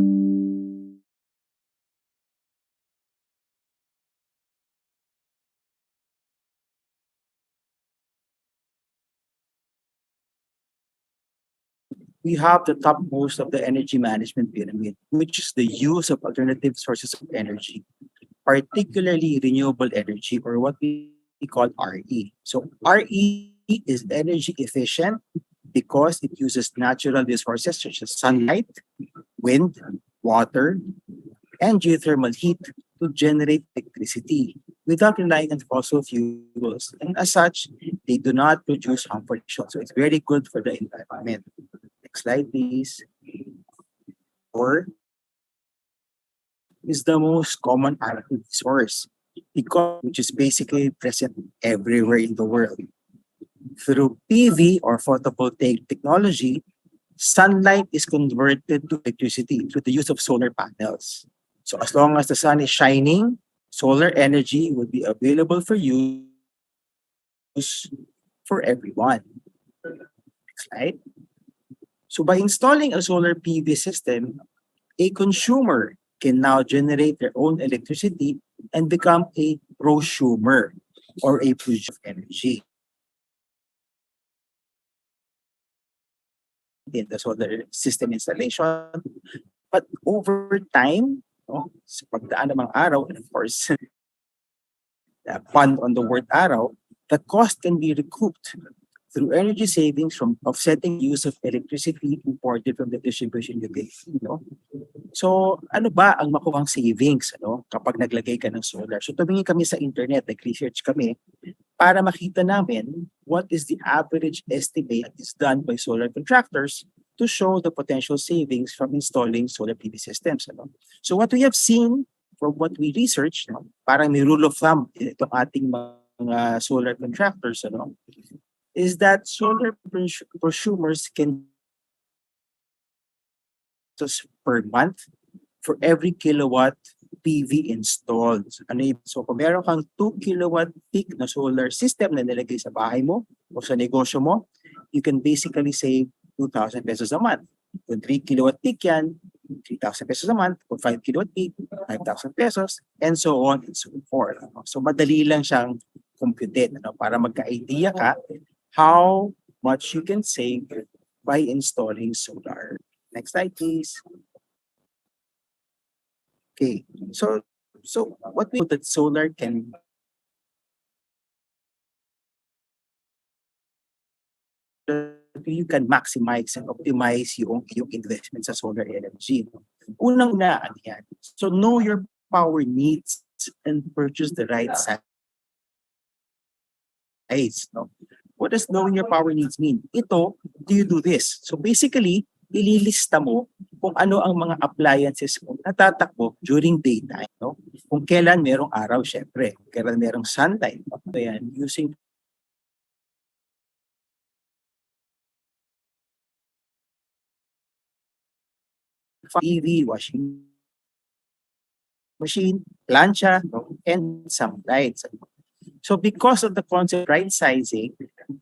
we have the topmost of the energy management pyramid, which is the use of alternative sources of energy, particularly renewable energy, or what we call RE. So RE is energy efficient because it uses natural resources such as sunlight, wind, water, and geothermal heat to generate electricity without relying on fossil fuels. And as such, they do not produce harmful emissions. So it's very good for the environment. Next slide, please. Or is the most common active source because which is basically present everywhere in the world. Through PV or photovoltaic technology, sunlight is converted to electricity through the use of solar panels. So as long as the sun is shining, solar energy will be available for use for everyone. Next slide. So by installing a solar PV system, a consumer can now generate their own electricity and become a prosumer or a producer of energy. In the solar system installation, but over time, sa pagdaan ng mga araw, and of course, the fund on the word araw, the cost can be recouped through energy savings from offsetting use of electricity imported from the distribution utility. So, ano ba ang makuhang savings kapag naglagay ka ng solar? So, tumingin kami sa internet, nag-research kami para makita namin what is the average estimate that is done by solar contractors to show the potential savings from installing solar PV systems. So, what we have seen from what we researched, parang may rule of thumb itong ating mga solar contractors, is that solar prosumers can per month for every kilowatt PV installed. So kung meron kang 2 kilowatt peak na solar system na nilagay sa bahay mo o sa negosyo mo, you can basically save 2,000 pesos a month. Kung 3 kilowatt peak yan, 3,000 pesos a month. Kung 5 kilowatt peak, 5,000 pesos, and so on and so forth. So madali lang siyang computed para magka-idea ka how much you can save by installing solar. Next slide, please. Okay, so what we know that solar can you can maximize and optimize yung investment sa solar energy. Unang-una, yan. So know your power needs and purchase the right size. What does knowing your power needs mean? Ito, do you do this? So basically, ililista mo kung ano ang mga appliances mo na tatakbo during daytime. Kung kailan merong araw, syempre. Kung kailan merong sunlight. Ayan, using TV, washing machine, plancha, and some lights. So because of the concept right sizing,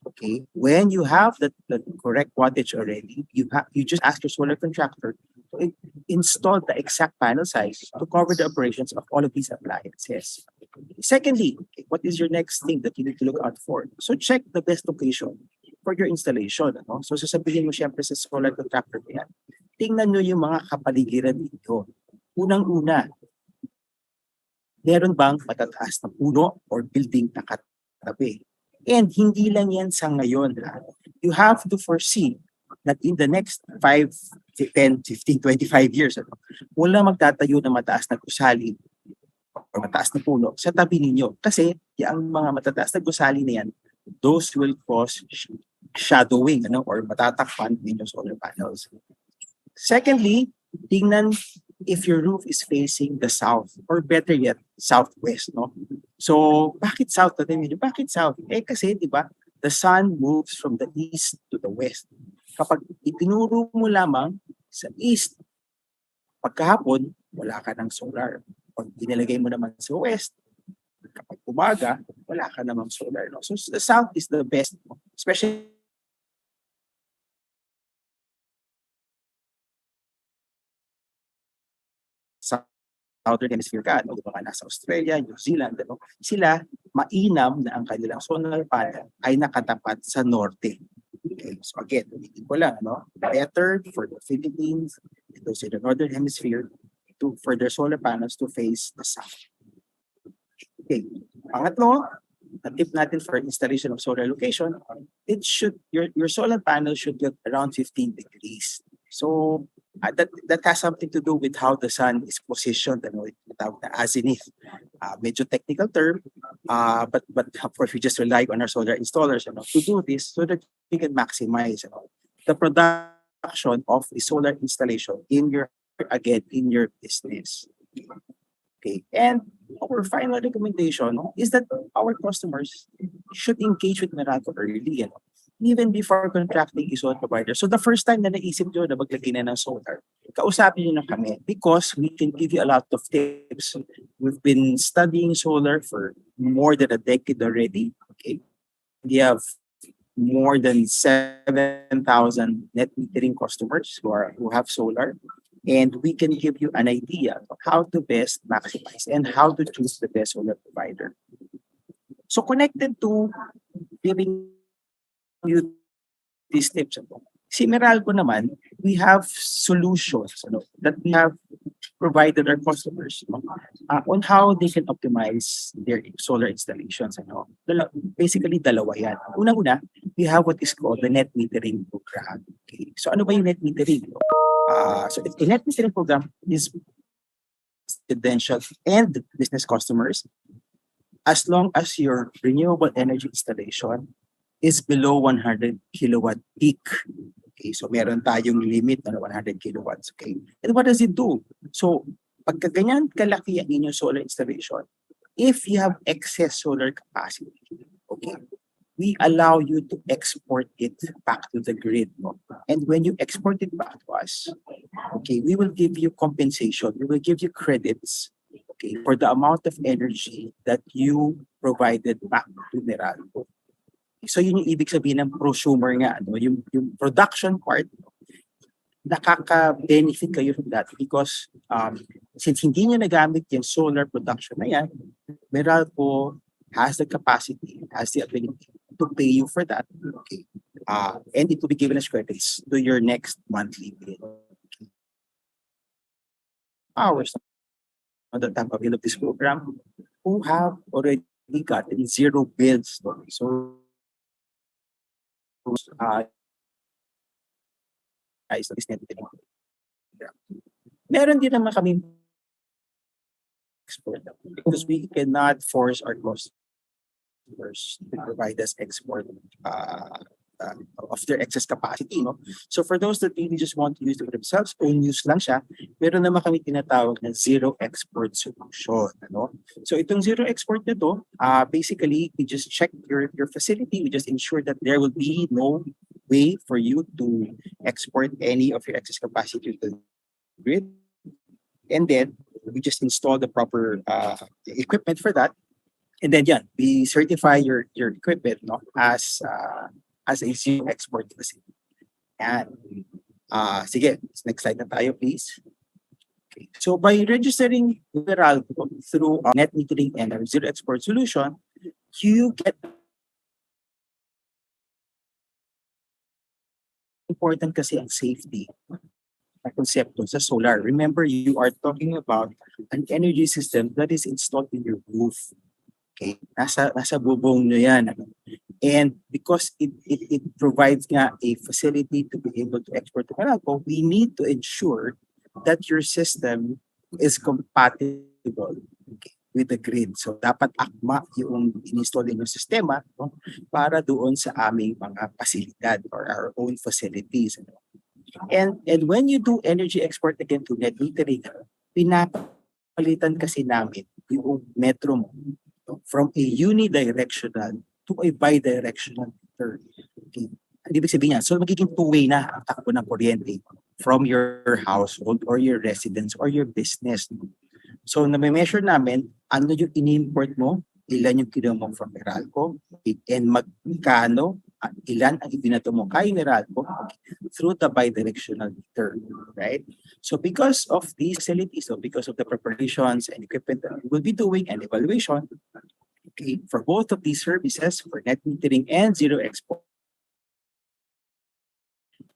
okay, when you have the correct wattage already, you just ask your solar contractor to install the exact panel size to cover the operations of all of these appliances. Secondly, what is your next thing that you need to look out for? So check the best location for your installation. So sasabihin mo syempre sa solar contractor yan, tingnan nyo yung mga kapaligiran dito. Unang-una, meron bang matataas na puno or building na katabi? And hindi lang yan sa ngayon. You have to foresee that in the next 5, 10, 15, 25 years, wala magtatayo na mataas na gusali o mataas na puno sa tabi ninyo. Kasi yung mga matataas na gusali na yan, those will cause shadowing or matatakpan ninyong solar panels. Secondly, tingnan if your roof is facing the south or better yet, southwest. So, bakit south? Bakit south? Kasi, di ba, the sun moves from the east to the west. Kapag itinuro mo lamang sa east, pagkahapon, wala ka ng solar. Pag inilagay mo naman sa west, kapag umaga, wala ka namang solar. So, the south is the best, especially Southern Hemisphere ka, yung mga nasa Australia, New Zealand, sila mainam na ang kanilang solar panel ay nakatapat sa norte. Okay, so again, ulitin ko lang, no? Better for the Philippines, those in the Northern Hemisphere, for their solar panels to face the sun. Okay, pangatlo, a tip natin for installation of solar location, your solar panel should get around 15 degrees. So that has something to do with how the sun is positioned, ano, tawag na azimuth. Medyo technical term, but of course we just rely on our solar installers, ano, to do this so that we can maximize, ano, the production of the solar installation in your business. Okay, and our final recommendation is that our customers should engage with Meralco early, ano, even before contracting a solar provider. So the first time na naisip nyo na maglagay na ng solar, kausapin nyo na kami because we can give you a lot of tips. We've been studying solar for more than a decade already. Okay, we have more than 7,000 net metering customers who have solar. And we can give you an idea of how to best maximize and how to choose the best solar provider. So connected to giving you these tips, si Meralco naman, we have solutions, that we have provided our customers, on how they can optimize their solar installations. Basically, dalawa yan. Unang-una, we have what is called the net metering program. Okay. So ano ba yung net metering? So the net metering program is residential and business customers as long as your renewable energy installation is below 100 kilowatt peak. Okay, so meron tayong limit na 100 kilowatts. Okay, and what does it do? So pagka ganyan kalaki ang inyong solar installation, if you have excess solar capacity, okay, we allow you to export it back to the grid. No? And when you export it back to us, okay, we will give you compensation. We will give you credits, okay, for the amount of energy that you provided back to Meralco. So yun yung ibig sabihin ng prosumer nga, yung production part, nakaka-benefit kayo from that because since hindi nyo nagamit yung solar production na yan, Meralco has the capacity, has the ability to pay you for that, okay? And it will be given as credits to your next monthly bill. Hours on the time of this program who have already gotten zero bills. So, meron din naman kami export because we cannot force our customers to provide us export of their excess capacity, no? So for those that really just want to use it for themselves, own use lang siya, meron naman kami tinatawag na zero export solution, ano? So itong zero export na to, basically, we just check your facility, we just ensure that there will be no way for you to export any of your excess capacity to the grid. And then we just install the proper equipment for that. And then we certify your equipment, no, as a zero export facility. Yan. Sige, next slide na tayo, please. Okay. So by registering Meralco through net metering and our zero export solution, you get important kasi ang safety na konsepto sa solar. Remember, you are talking about an energy system that is installed in your roof. Okay, nasa bubong nyo yan. And because it provides nga a facility to be able to export to Meralco, we need to ensure that your system is compatible, okay, with the grid. So dapat akma yung in-install din yung sistema, no, para doon sa aming mga pasilidad or our own facilities. No? And when you do energy export again to net metering, pinapalitan kasi namin yung metro mo, no, from a unidirectional to a bidirectional meter. Okay. Ang ibig sabihin niya, so magiging two-way na ang takbo ng kuryente from your household or your residence or your business. So na-measure namin ano yung in-import mo, ilan yung kinuha mo from Meralco, and magkano, ilan ang ibinato mo kay Meralco through the bidirectional meter, right? So because of these facilities, so because of the preparations and equipment that we will be doing and evaluation, okay, for both of these services, for net metering and zero export,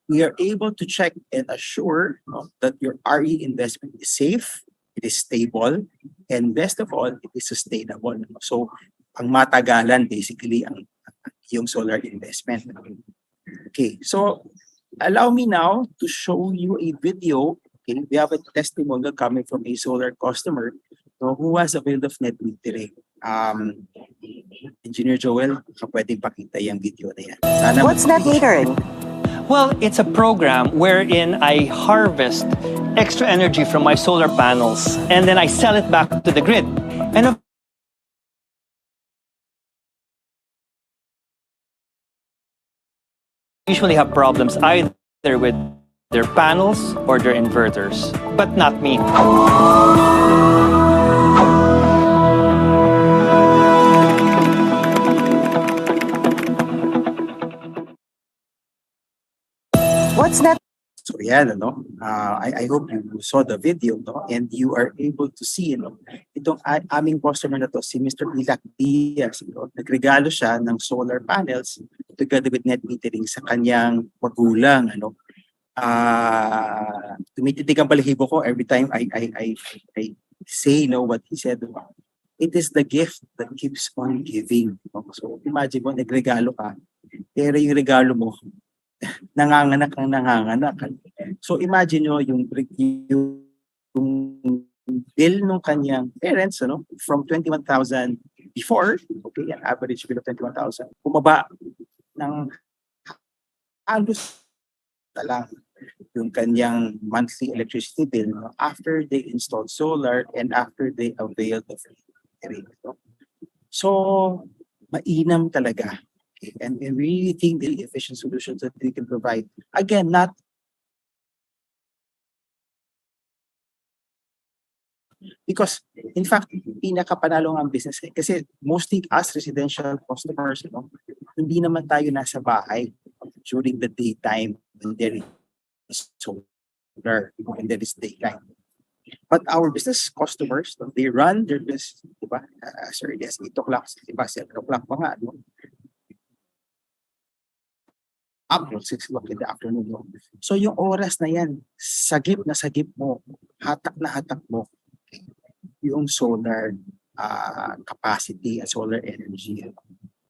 we are able to check and assure that your RE investment is safe, it is stable, and best of all, it is sustainable. So, ang matagalan basically yung solar investment. Okay, so allow me now to show you a video. Okay, we have a testimonial coming from a solar customer who has availed of net metering. Engineer Joel, pwedeng pakita yung video na yan. Sana What's net metering? Well, it's a program wherein I harvest extra energy from my solar panels and then I sell it back to the grid. And usually have problems either with their panels or their inverters, but not me. What's net? So yan, I hope you saw the video, and you are able to see, itong aming customer na to, si Mr. Ilac Diaz, nagregalo siya ng solar panels together with net metering sa kanyang magulang, tumititig ang balahibo ko every time I say what he said. It is the gift that keeps on giving. So imagine mo, nagregalo ka, pero yung regalo mo, nanganganak. So imagine nyo yung bill ng kanyang parents, from 21,000 before, okay, an average bill of 21,000, bumaba ng halos na lang yung kanyang monthly electricity bill after they installed solar and after they availed of it. So mainam talaga. Okay. And we really think the efficient solutions that we can provide. Again, not because, in fact, pinakapanalo ang business. Kasi mostly as residential customers, hindi naman tayo nasa bahay during the daytime when there is solar, when there is daytime. But our business customers, they run their business, diba? As early as 8 o'clock, diba? 7 o'clock pa nga, up to 6 o'clock in the afternoon. So yung oras na yan, sagip na sagip mo, hatak na hatak mo, yung solar capacity and solar energy.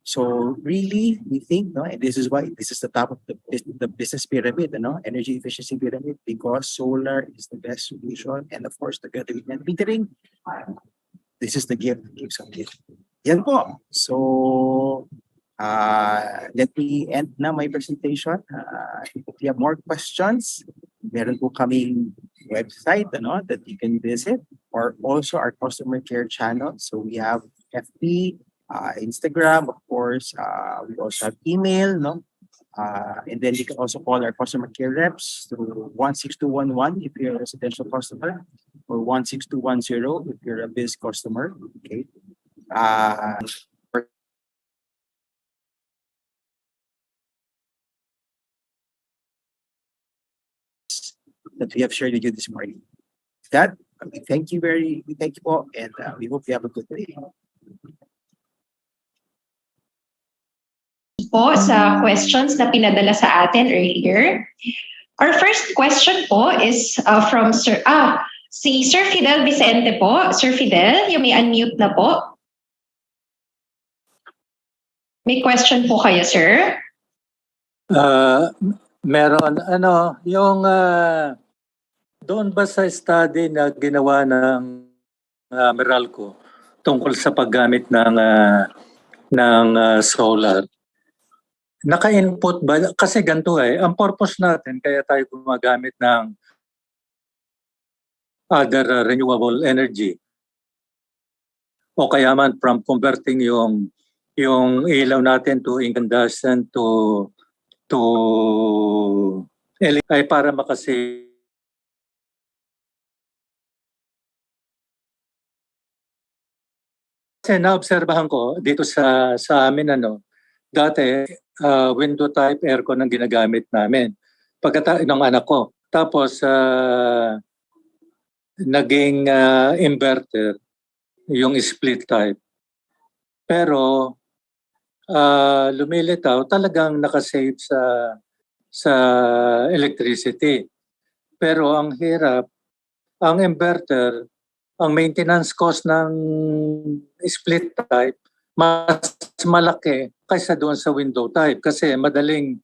So really, we think, and this is why this is the top of the business pyramid, energy efficiency pyramid, because solar is the best solution, and of course, together with net metering, this is the gift that keeps on giving. Yan po. So, let me end now my presentation. If you have more questions, meron po kaming website that you can visit, or also our customer care channel. So we have FB, Instagram, of course. We also have email, and then you can also call our customer care reps through 16211 if you're a residential customer, or 16210 if you're a biz customer. Okay. That we have shared with you this morning. That, we thank you all, and we hope you have a good day. Po sa questions na pinadala sa atin earlier. Our first question po is from si Sir Fidel Vicente po. Sir Fidel, you may unmute na po. May question po kayo, sir? Meron, yung doon ba sa study na ginawa ng Meralco tungkol sa paggamit ng solar, naka-input ba? Kasi ganito ang purpose natin, kaya tayo gumagamit ng other renewable energy. O kaya man from converting yung ilaw natin to incandescent to ay para makasave. Kasi naobserbahan ko dito sa amin dati window type aircon ang ginagamit namin ng anak ko. Tapos naging inverter yung split type. Pero lumilitaw talagang nakasave sa electricity. Pero ang hirap, ang inverter, ang maintenance cost ng split type mas malaki kaysa doon sa window type kasi madaling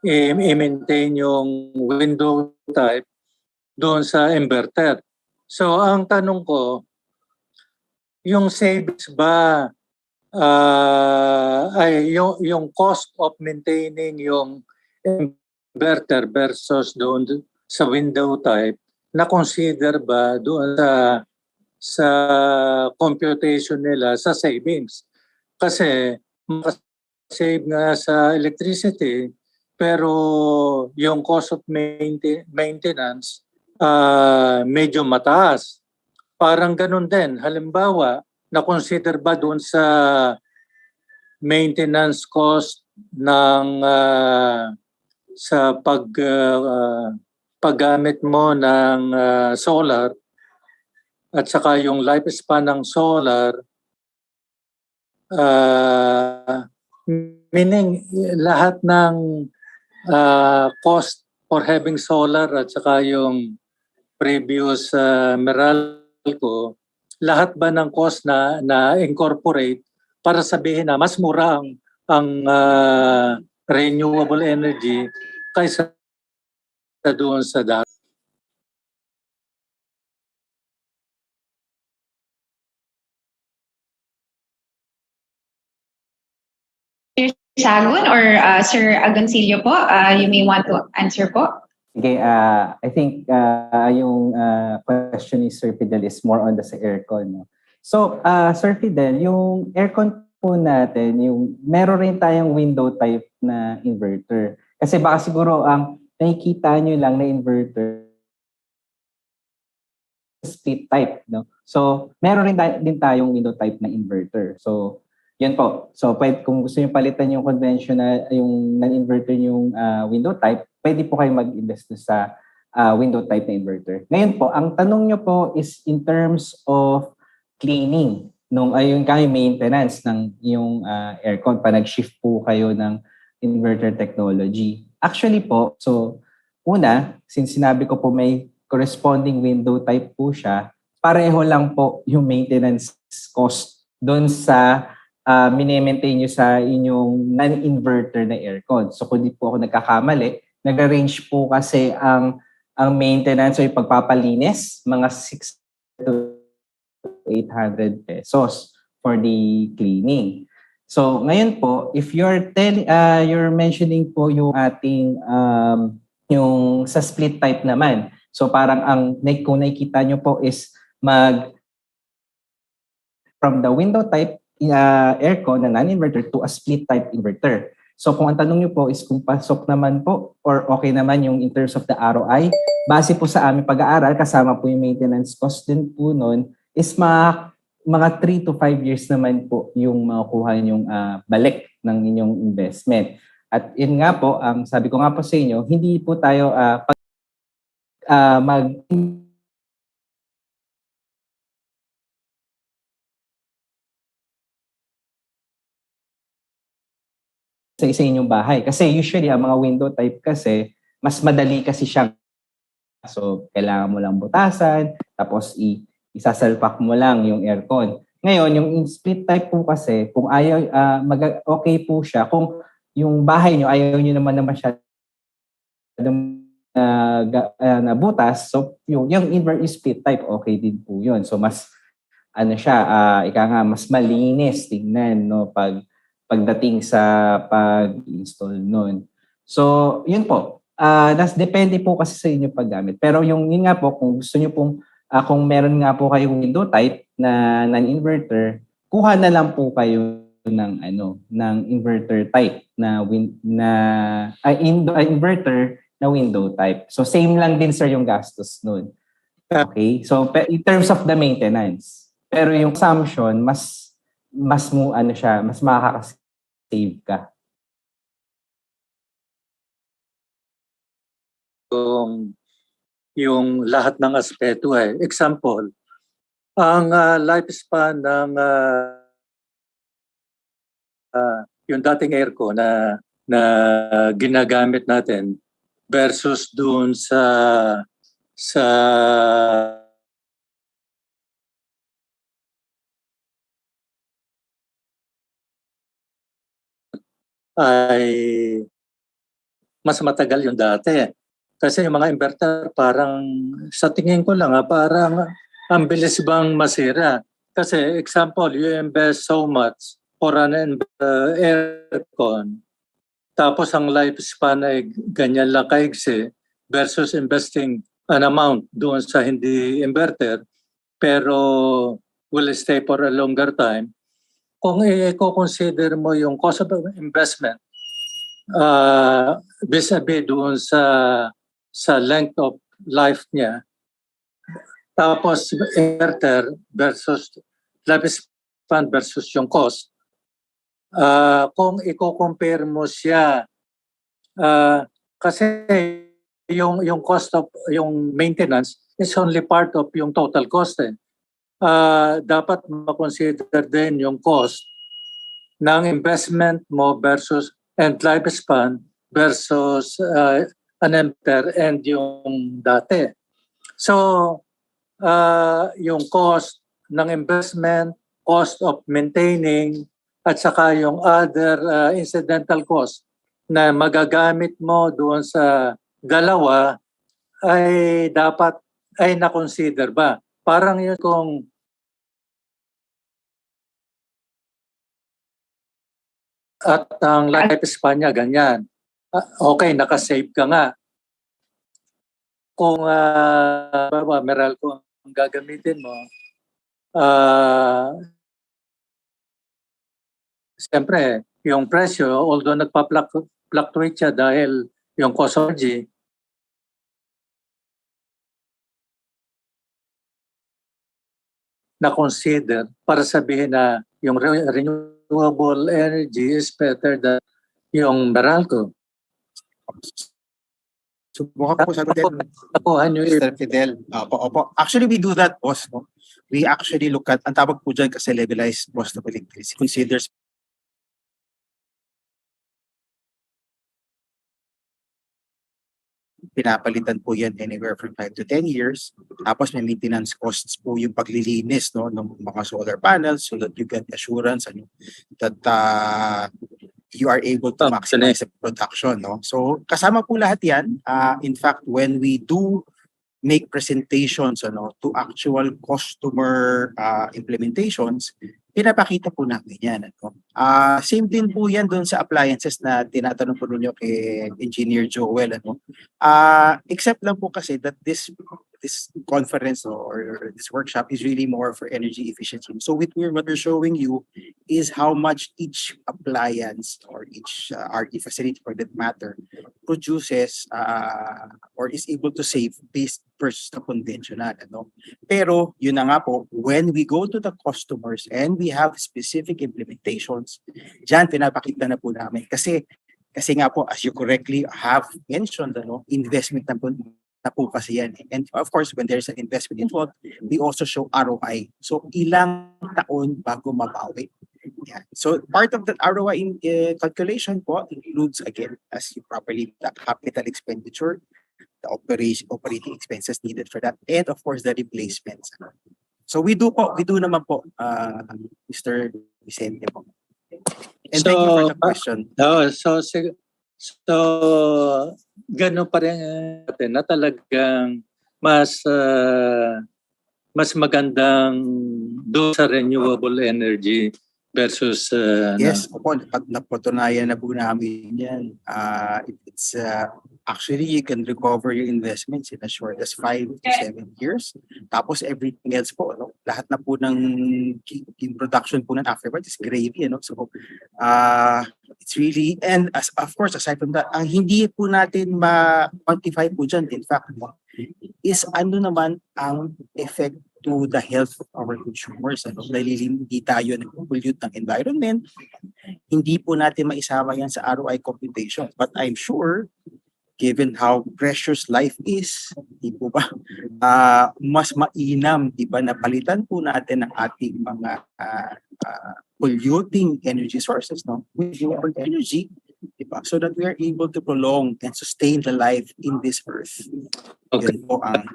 i-maintain yung window type doon sa inverter. So ang tanong ko, yung savings ba ay yung cost of maintaining yung inverter versus doon sa window type na consider ba doon sa computation nila sa savings? Kasi save nga sa electricity pero yung cost of maintenance medyo mataas. Parang ganun din. Halimbawa, na-consider ba doon sa maintenance cost ng sa paggamit mo ng solar at saka yung lifespan ng solar, meaning lahat ng cost for having solar at saka yung previous Meralco, lahat ba ng cost na incorporate para sabihin na mas mura ang renewable energy kaysa doon sa dati? Sagun or Sir Agoncillo po, you may want to answer po. Okay, I think yung question ni Sir Fidel is more on the sa aircon. No? So, Sir Fidel, yung aircon po natin, yung meron rin tayong window type na inverter. Kasi baka siguro ang nakikita nyo lang na inverter split type. No? So, meron rin din tayong window type na inverter. So, yun po. So, kung gusto nyo palitan yung conventional, yung non-inverter yung window type, pwede po kayo mag-invest sa window type na inverter. Ngayon po, ang tanong nyo po is in terms of cleaning, yung maintenance ng yung aircon pa nag-shift po kayo ng inverter technology. Actually po, so una, since sinabi ko po may corresponding window type po siya, pareho lang po yung maintenance cost doon sa mini-maintain nyo sa inyong non-inverter na aircon. So kung di po ako nagkakamali, nag-arrange po kasi ang maintenance o yung pagpapalinis, mga 600 to 800 pesos for the cleaning. So ngayon po, if you're mentioning po yung ating yung sa split type naman. So parang kung nakikita nyo po is from the window type aircon na non-inverter to a split type inverter. So kung ang tanong nyo po is kung pasok naman po or okay naman yung in terms of the ROI, base po sa aming pag-aaral, kasama po yung maintenance cost din po nun, is mga 3 to 5 years naman po yung makukuha yung balik ng inyong investment. At yun nga po, sabi ko nga po sa inyo, hindi po tayo sa isa inyong bahay. Kasi usually, ang mga window type kasi, mas madali kasi siyang. So, kailangan mo lang butasan, tapos isasalpak mo lang yung aircon. Ngayon, yung split type po kasi, kung ayaw, okay po siya. Kung yung bahay nyo, ayaw nyo naman na masyadong nabutas, so yung split type, okay din po yun. So, mas, mas malinis tingnan, no, pagdating sa pag-install nun. So, yun po. Depende po kasi sa inyo paggamit. Pero yun nga po, kung gusto nyo pong, kung meron nga po kayong window type na non-inverter, kuha na lang po kayo ng inverter type inverter na window type. So, same lang din sir yung gastos nun. Okay? So, in terms of the maintenance. Pero yung consumption, mas makaka-save ka. Yung lahat ng aspeto Example, ang lifespan ng yung dating aircon na na ginagamit natin versus doon sa ay mas matagal yung dati. Kasi yung mga inverter parang sa tingin ko lang parang ang bilis bang masira. Kasi example, you invest so much for an aircon, tapos ang lifespan ay ganyan lang kaigsi versus investing an amount doon sa hindi inverter pero will stay for a longer time. Kung i-consider mo yung cost of investment vis-a-vis doon sa length of life niya, tapos inverter versus lifespan versus yung cost, kung i-compare mo siya, kasi yung cost of yung maintenance is only part of yung total cost. Dapat ma-consider din yung cost ng investment mo versus and lifespan versus an inverter and yung dati. So, yung cost ng investment, cost of maintaining, at saka yung other incidental cost na magagamit mo doon sa dalawa ay dapat ay na-consider ba? Parang yun kung at ang lifespan niya ganyan. Okay, nakasave ka nga. Kung Meralco ang gagamitin mo, siyempre, yung presyo, although nagpa-fluctuate siya dahil yung cost of energy, na-consider para sabihin na yung renewable energy is better than yung Meralco. Subukan ko sagutin, Mr. Fidel. Opo. Actually, we do that, boss. No? We actually look at, ang tawag po dyan kasi levelized cost of electricity. Considers pinapalitan po yan anywhere from 5 to 10 years. Tapos may maintenance costs po yung paglilinis ng mga solar panels so that you get assurance that you are able to maximize the production. No? So kasama po lahat yan. In fact, when we do make presentations to actual customer implementations, pinapakita po namin yan. Same din po yan doon sa appliances na tinatanong po ninyo kay Engineer Joel. Except lang po kasi that this conference or this workshop is really more for energy efficiency. So what we're showing you is how much each appliance or each RE facility for that matter produces or is able to save based versus the conventional. Pero yun na nga po, when we go to the customers and we have specific implementations, dyan pinapakita na po namin. Kasi nga po, as you correctly have mentioned, investment na po kasi yan. And of course, when there's an investment involved, we also show ROI. So ilang taon bago mabawi. Yeah. So part of that ROI calculation po includes, again, as you properly, the capital expenditure, the operating expenses needed for that, and of course the replacements. So we do naman po, Mr. Vicente po. And thank you for the question. So gano'n pa rin natin na talagang mas magandang doon sa renewable energy versus yes, opo, napatunayan na po namin yan. It's actually you can recover your investments in as short as 5 to 7 years. Tapos everything else po, lahat na po ng production po ng afterwards is gravy. So it's really, and of course, aside from that, ang hindi po natin ma-quantify po dyan, in fact, is ano naman ang effect to the health of our consumers. Dahil hindi tayo nag-pollute ng environment, hindi po natin maisama yan sa ROI computation. But I'm sure, given how precious life is, di po ba, mas mainam, di ba, napalitan po natin ang ating mga polluting energy sources, with renewable energy, di ba? ba? So that we are able to prolong and sustain the life in this earth. Okay. Yun po ang...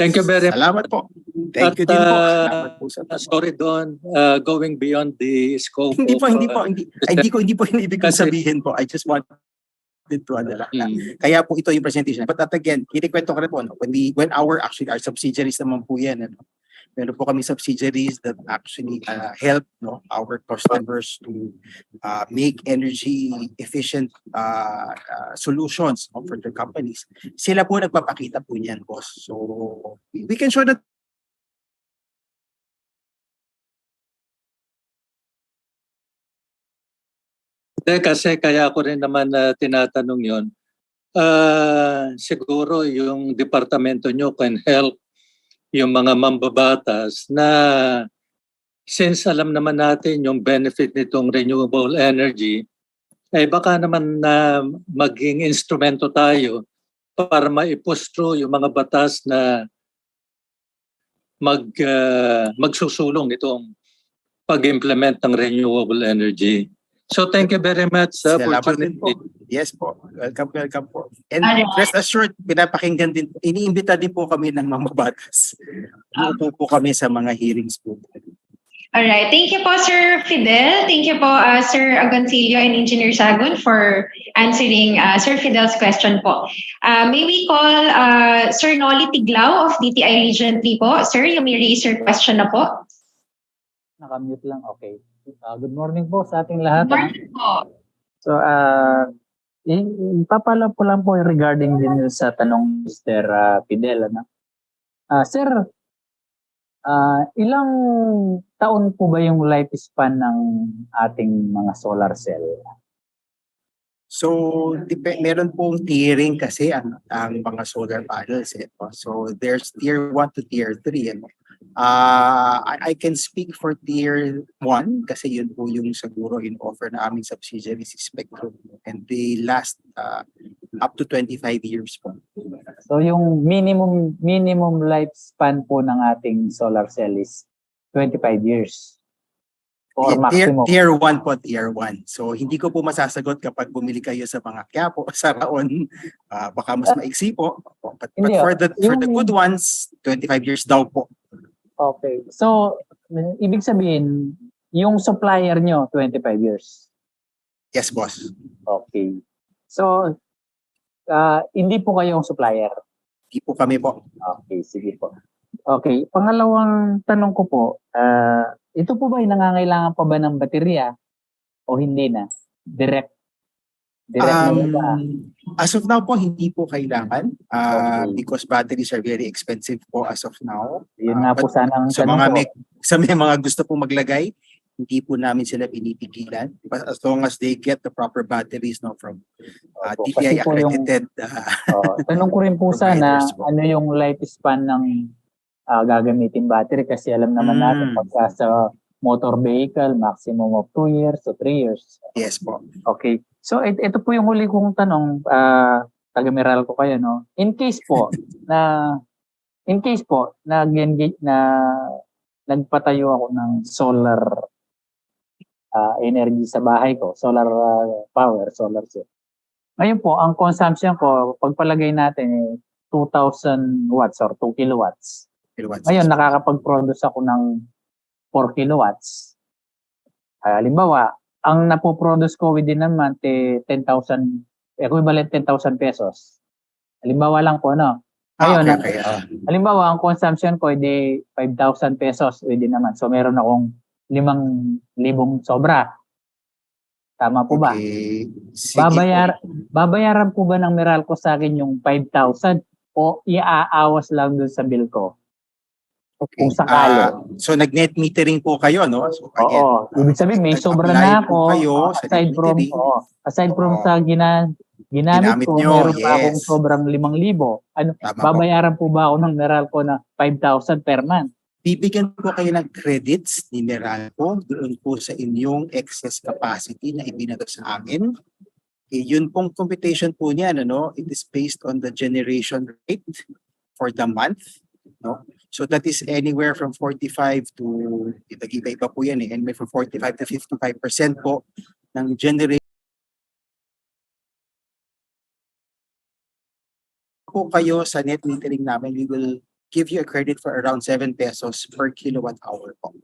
Thank you very much. Salamat po. Thank you din po. Salamat po sa Sorry, Don, going beyond the scope hindi po, of... hindi po yung ibig kong Kasi- sabihin po. I just want to kaya po ito yung presentation. But that again, kinikwento ko rin po, no? when our subsidiaries naman po yan, ano? Meron po kami subsidiaries that actually help, no, our customers to make energy efficient solutions, no, for their companies. Sila po nagpapakita po niyan, boss. So we can show that. Kasi kaya ko rin naman tinatanong yon. Siguro yung departamento nyo can help yung mga mambabatas na since alam naman natin yung benefit nitong renewable energy, ay baka naman na maging instrumento tayo para ma-push through yung mga batas na magsusulong itong pag-implement ng renewable energy. So thank you very much sa opportunity. Po. Yes po. Welcome po. And rest assured, pinapakinggan din, iniimbita din po kami ng mga batas. Uupo po kami sa mga hearings po. Alright, thank you po Sir Fidel. Thank you po Sir Agoncillo and Engineer Sagun for answering Sir Fidel's question po. May we call Sir Noli Tiglao of DTI Region 3 po. Sir, you may raise your question na po. Nakamute lang, okay. Good morning po sa ating lahat. Good morning po. So, ipapala po lang po regarding din sa tanong Mr. Fidel. Sir, ilang taon po ba yung lifespan ng ating mga solar cell? So, meron pong tiering kasi ang mga solar panels. So, there's tier 1 to tier 3. I can speak for tier 1 kasi yun po yung siguro in-offer na aming subsidiary si Spectrum. And they last up to 25 years po. So, yung minimum lifespan po ng ating solar cell is 25 years. Or maximum. Tier 1 po, tier 1. So, hindi ko po masasagot kapag bumili kayo sa mga Quiapo, sa Raon, baka mas maiksi po. But for the good ones, 25 years daw po. Okay. So, ibig sabihin, yung supplier nyo, 25 years? Yes, boss. Okay. So, hindi po kayo yung supplier? Hindi po kami po. Okay, sige po. Okay. Pangalawang tanong ko po, ito po ba ay nangangailangan pa ba ng baterya o hindi na? Direct na ba? As of now po, hindi po kailangan because batteries are very expensive po as of now. Yun nga po sanang sa tanong mga sa may mga gusto po maglagay, hindi po namin sila pinipigilan. As long as they get the proper batteries from DTI accredited. Tanong ko rin po sana, ano yung lifespan ng gagamitin battery kasi alam naman natin pagka sa motor vehicle, maximum of 2 years to 3 years. Yes po. Okay. So ito po yung huli kong tanong, taga Meralco kayo, no? In case po na nagpatayo ako ng solar energy sa bahay ko, solar power, solar cell. Ngayon po, ang consumption ko, pagpalagay natin 2,000 watts or 2 kilowatts. Ngayon, nakakapag-produce ako ng 4 kilowatts. Halimbawa, ang napoproduce ko within a month, 10,000, equivalent 10,000 pesos. Halimbawa lang po, no? Ngayon, halimbawa, ang consumption ko, 5,000 pesos within a month. So, meron akong 5,000 sobra. Tama po ba? Babayaran po ba ng Meralco sa akin yung 5,000 o iaawas lang dun sa bill ko? Okay. Kung sakali. So nag-net metering po kayo, no? So, again, ibig sabihin may sobra na ako aside from sa ginamit ko, meron pa akong sobrang 5,000. Babayaran po ba ako ng Meralco na 5,000 per month? Bibigyan po kayo ng credits ni Meralco doon po sa inyong excess capacity na ibinato sa amin. Yun pong computation po niyan, it is based on the generation rate for the month. No? So that is anywhere from 45 to, iba po yan anywhere from 45 to 55% po ng generation po kayo sa net metering namin, we will give you a credit for around 7 pesos per kilowatt hour po.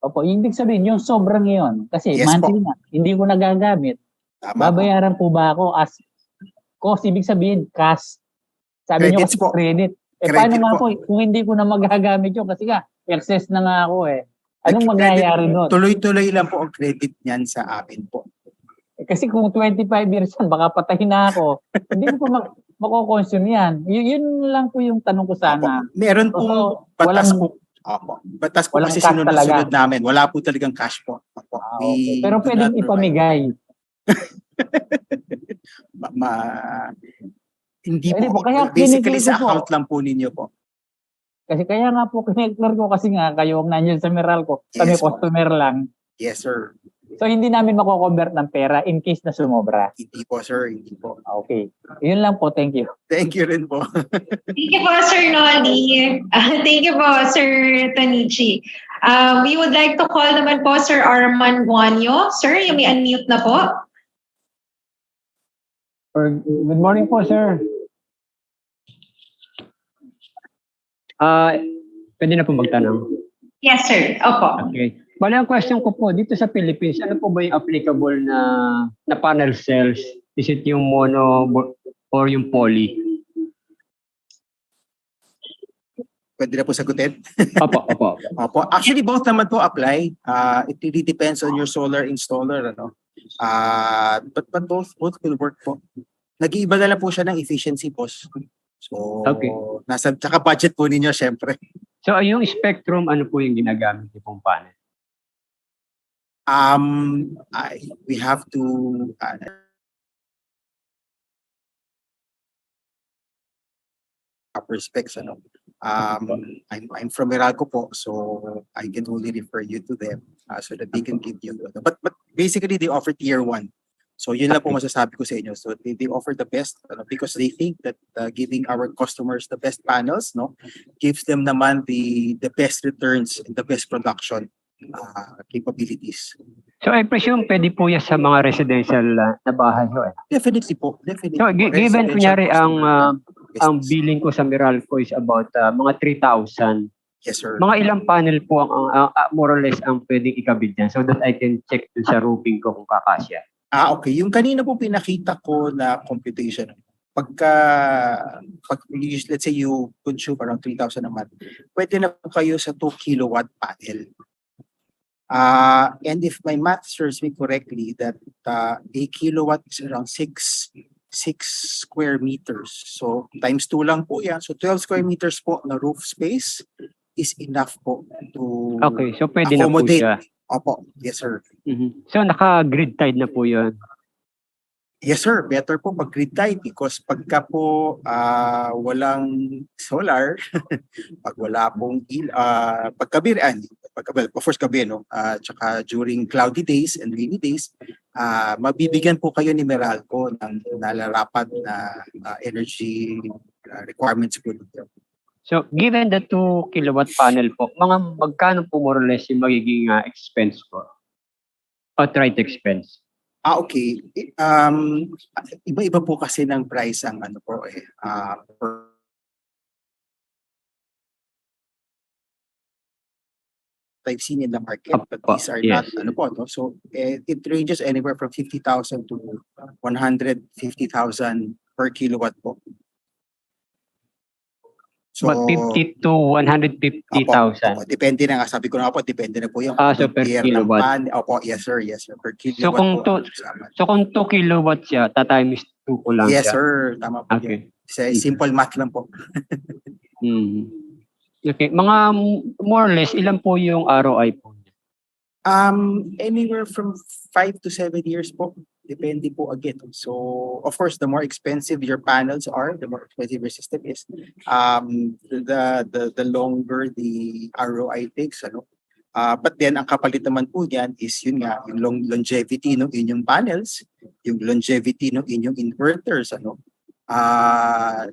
Opo, ibig sabihin, yung sobrang yun, kasi Yes monthly po. na, hindi ko nagagamit, Tama po. babayaran po ba ako as cost, ibig sabihin, cash. Sabi nyo Credits kasi po. credit. Credit Paano nga po. po, kung hindi ko na magagamit yun, kasi nga, excess na nga ako eh. Anong Credit, mangyayari doon? tuloy-tuloy lang po ang credit niyan sa amin po. Kasi kung 25 years yan, baka patayin na ako. Hindi ko pa mako-consume yan. Yun lang po yung tanong ko sana. Opo. Meron pong batas po. Opo. Batas po walang kasi cash sinunod-sunod talaga. namin. Wala po talagang cash po. Opo. Okay. Pero pwedeng ipamigay. Hindi Pwede po. po. Kaya Basically kiniklik sa ko po. account lang po ninyo po. Kasi kaya nga po kineclear ko kasi nga kayo nandiyan sa Meralco. Kami Yes po. customer lang. Yes, sir. So hindi namin mako-convert ng pera in case na sumobra. Hindi po, sir. Hindi po. Okay. Yun lang po. Thank you. Thank you rin po. Thank you po, Sir Noli. Thank you po, Sir Tanichi. We would like to call naman po Sir Arman Guanyo. Sir, you may unmute na po. Good morning po, sir. Pwede na po magtanong? Yes, sir. Opo. Okay. Bale, ang question ko po, dito sa Philippines, ano po ba yung applicable na panel cells? Is it yung mono or yung poly? Pwede na po sagutin? Opo, opo. Opo. Actually, both naman po apply. It really depends on your solar installer. Ano? But both will work po. Nag-iiba na lang po siya ng efficiency, boss. So, okay. Tsaka budget po ninyo, syempre. So, yung spectrum, ano po yung ginagamit niyo pong panel? We have to upper specs, ano. I'm from Meralco po, so I can only refer you to them so that they can give you. But basically, they offer tier 1. So yun lang po masasabi ko sa inyo. So they offer the best because they think that giving our customers the best panels, no, gives them naman the best returns and the best production capabilities. So I presume pwede po yan sa mga residential na bahay ho eh. Definitely po, definitely. So given kunyari ang billing ko sa Meralco is about mga 3,000. Yes, sir. Mga ilang panel po ang more or less ang pwedeng ikabit dyan so that I can check dun sa roofing ko kung kakasya. Okay. Yung kanina po pinakita ko na computation, let's say you consume around 3,000 a month, pwede na po kayo sa 2 kilowatt panel. And if my math serves me correctly, that a kilowatt is around 6 square meters. So times 2 lang po yan. So 12 square meters po na roof space is enough po to okay, so pwede accommodate. Na po siya. Opo, yes sir. Mm-hmm. So naka-grid tied na po yun? Yes sir, better po pag grid tied because pagka po walang solar, pag wala pong paggabi, of course gabi, no? Tsaka during cloudy days and rainy days, mabibigyan po kayo ni Meralco ng nalarapat na energy requirements po dito. So, given the 2 kilowatt panel po, mga magkano po more or less yung magiging expense po? Outright expense? Okay. Iba-iba po kasi ng price ang ano po eh. I've seen in the market, but these are not ano po, no? So, it ranges anywhere from 50,000 to 150,000 per kilowatt po. So, but 50 to 150,000. Depende na nga. Sabi ko na po, depende na po yung so per kilowatt. Opo, yes sir, per kilowatt. So kung 2 kilowatts siya, times 2 ko lang yes, siya. Yes sir, tama po. Okay. Simple math lang po. Okay, mga more or less, ilan po yung ROI po? Anywhere from 5 to 7 years po. Depende po again. So, of course, the more expensive your panels are, the more expensive your system is, the longer the ROI takes. Ano? But then, ang kapalit naman po niyan is yun nga, yung longevity ng inyong panels, yung longevity ng inyong inverters, ano?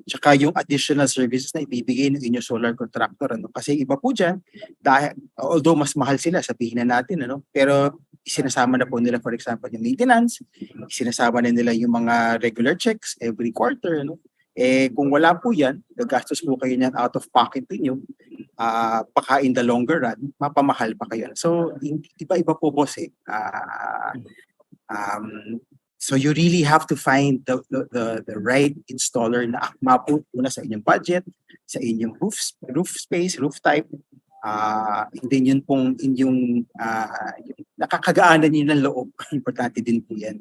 Tsaka yung additional services na ibibigay ng inyong solar contractor. Ano? Kasi iba po dyan, dahil, although mas mahal sila, sabihin na natin, ano? Pero isinasama na po nila, for example, yung maintenance, isinasama na nila yung mga regular checks every quarter, ano? Kung wala po yan, gagastos po kayo niyan out of pocket niyo. Baka in the longer run, mapamahal pa kayo. So, iba-iba po boss so you really have to find the right installer na akma po una sa inyong budget, sa inyong roof space, roof type. Hindi yun pong inyong nakakagaanan niyo ng loob. Importante din po yan.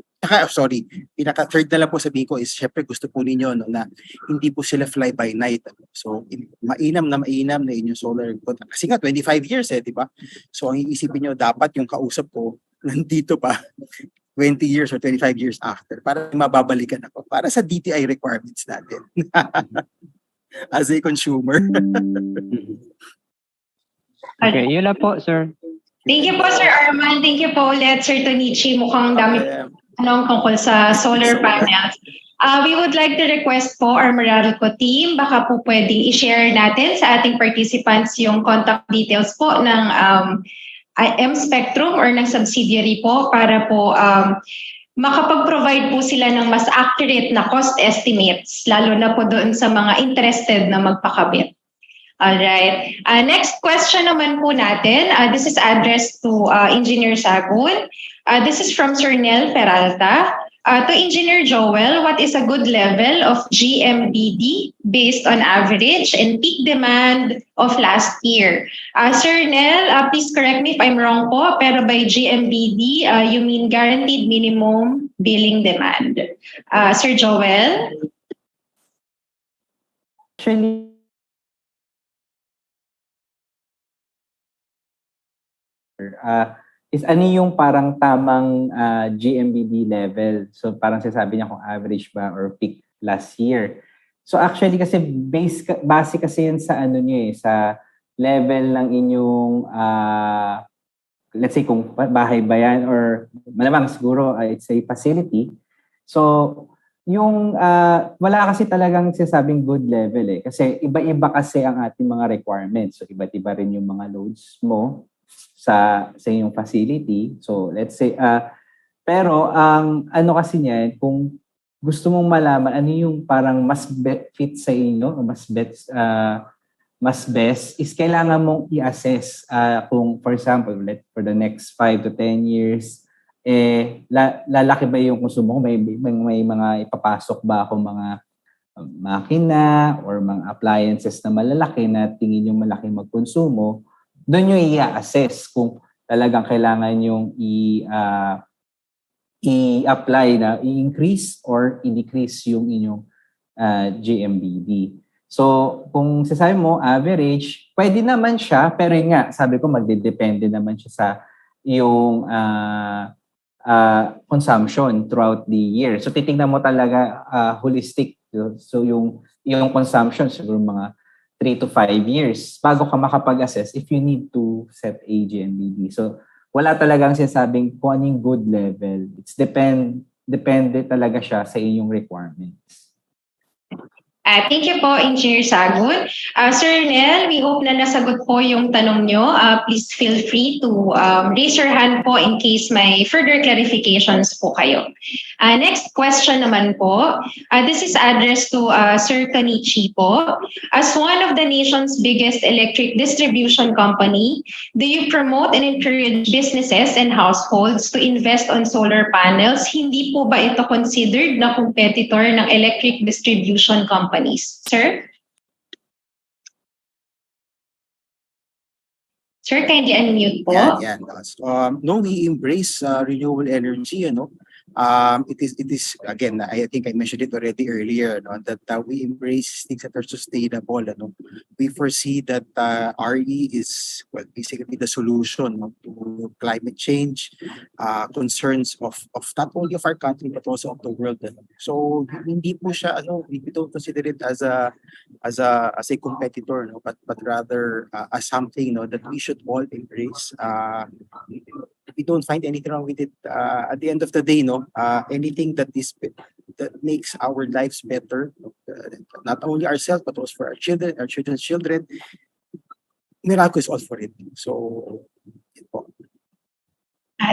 Pinaka-third na lang po sabihin ko is syempre gusto po ninyo na hindi po sila fly by night. So, mainam na inyong solar. Kasi nga, 25 years di ba? So, ang iisipin nyo, dapat yung kausap ko nandito pa 20 years or 25 years after para mababalikan ako para sa DTI requirements natin as a consumer. Okay, yun lang po, sir. Thank you po, Sir Arman. Thank you po ulit, Sir Tonichi. Mukhang dami tungkol sa solar panels. We would like to request po our Meralco team, baka po pwedeng i-share natin sa ating participants yung contact details po ng M-Spectrum or ng subsidiary po para po makapag-provide po sila ng mas accurate na cost estimates, lalo na po doon sa mga interested na magpakabit. Alright. Next question naman po natin. This is addressed to Engineer Sagun. This is from Sir Nel Peralta. To Engineer Joel, what is a good level of GMBD based on average and peak demand of last year? Sir Nel, please correct me if I'm wrong po, pero by GMBD, you mean guaranteed minimum billing demand. Sir Joel? Actually, is ano yung parang tamang GMBD level? So parang sinasabi niya kung average ba or peak last year. So actually kasi base kasi yun sa ano niyo sa level ng inyong let's say kung bahay ba yan or malamang siguro it's a facility. So yung wala kasi talagang sinasabing good level kasi iba-iba kasi ang ating mga requirements. So iba't iba rin yung mga loads mo sa inyong facility. So let's say pero ang ano kasi niyan kung gusto mong malaman ano yung parang mas fit sa inyo o mas best is kailangan mong i-assess kung for example for the next 5 to 10 years lalaki ba yung konsumo ko, may mga ipapasok ba ako mga makina or mga appliances na malalaki na tingin yung malaki magkonsumo. Doon nyo i-assess kung talagang kailangan yung i-apply na i-increase or i-decrease yung inyong GMBD. So, kung sasabi mo average, pwede naman siya, pero yun nga, sabi ko magdedepende naman siya sa iyong consumption throughout the year. So, titingnan mo talaga holistic. So, yung consumption, siguro mga 3 to 5 years bago ka makapag-assess if you need to set a GMBD. So, wala talagang sinasabing kung anong good level. It's depende talaga siya sa inyong requirements. Thank you po, Engineer Sagun. Sir Nel, we hope na nasagot po yung tanong nyo. Please feel free to raise your hand po in case may further clarifications po kayo. Next question naman po. This is addressed to Sir Kanichi po. As one of the nation's biggest electric distribution company, do you promote and encourage businesses and households to invest on solar panels? Hindi po ba ito considered na competitor ng electric distribution companies? Sir? Sir, kindly unmute po. Yan. No, we embrace renewable energy, it is again, I think I mentioned it already earlier, that we embrace things that are sustainable. We foresee that RE is basically the solution to climate change, concerns of not only of our country but also of the world. So hindi po siya we don't consider it as a competitor, but rather as something that we should all embrace. We don't find anything wrong with it. At the end of the day, anything that makes our lives better, not only ourselves but also for our children, our children's children, Meralco is all for it. So,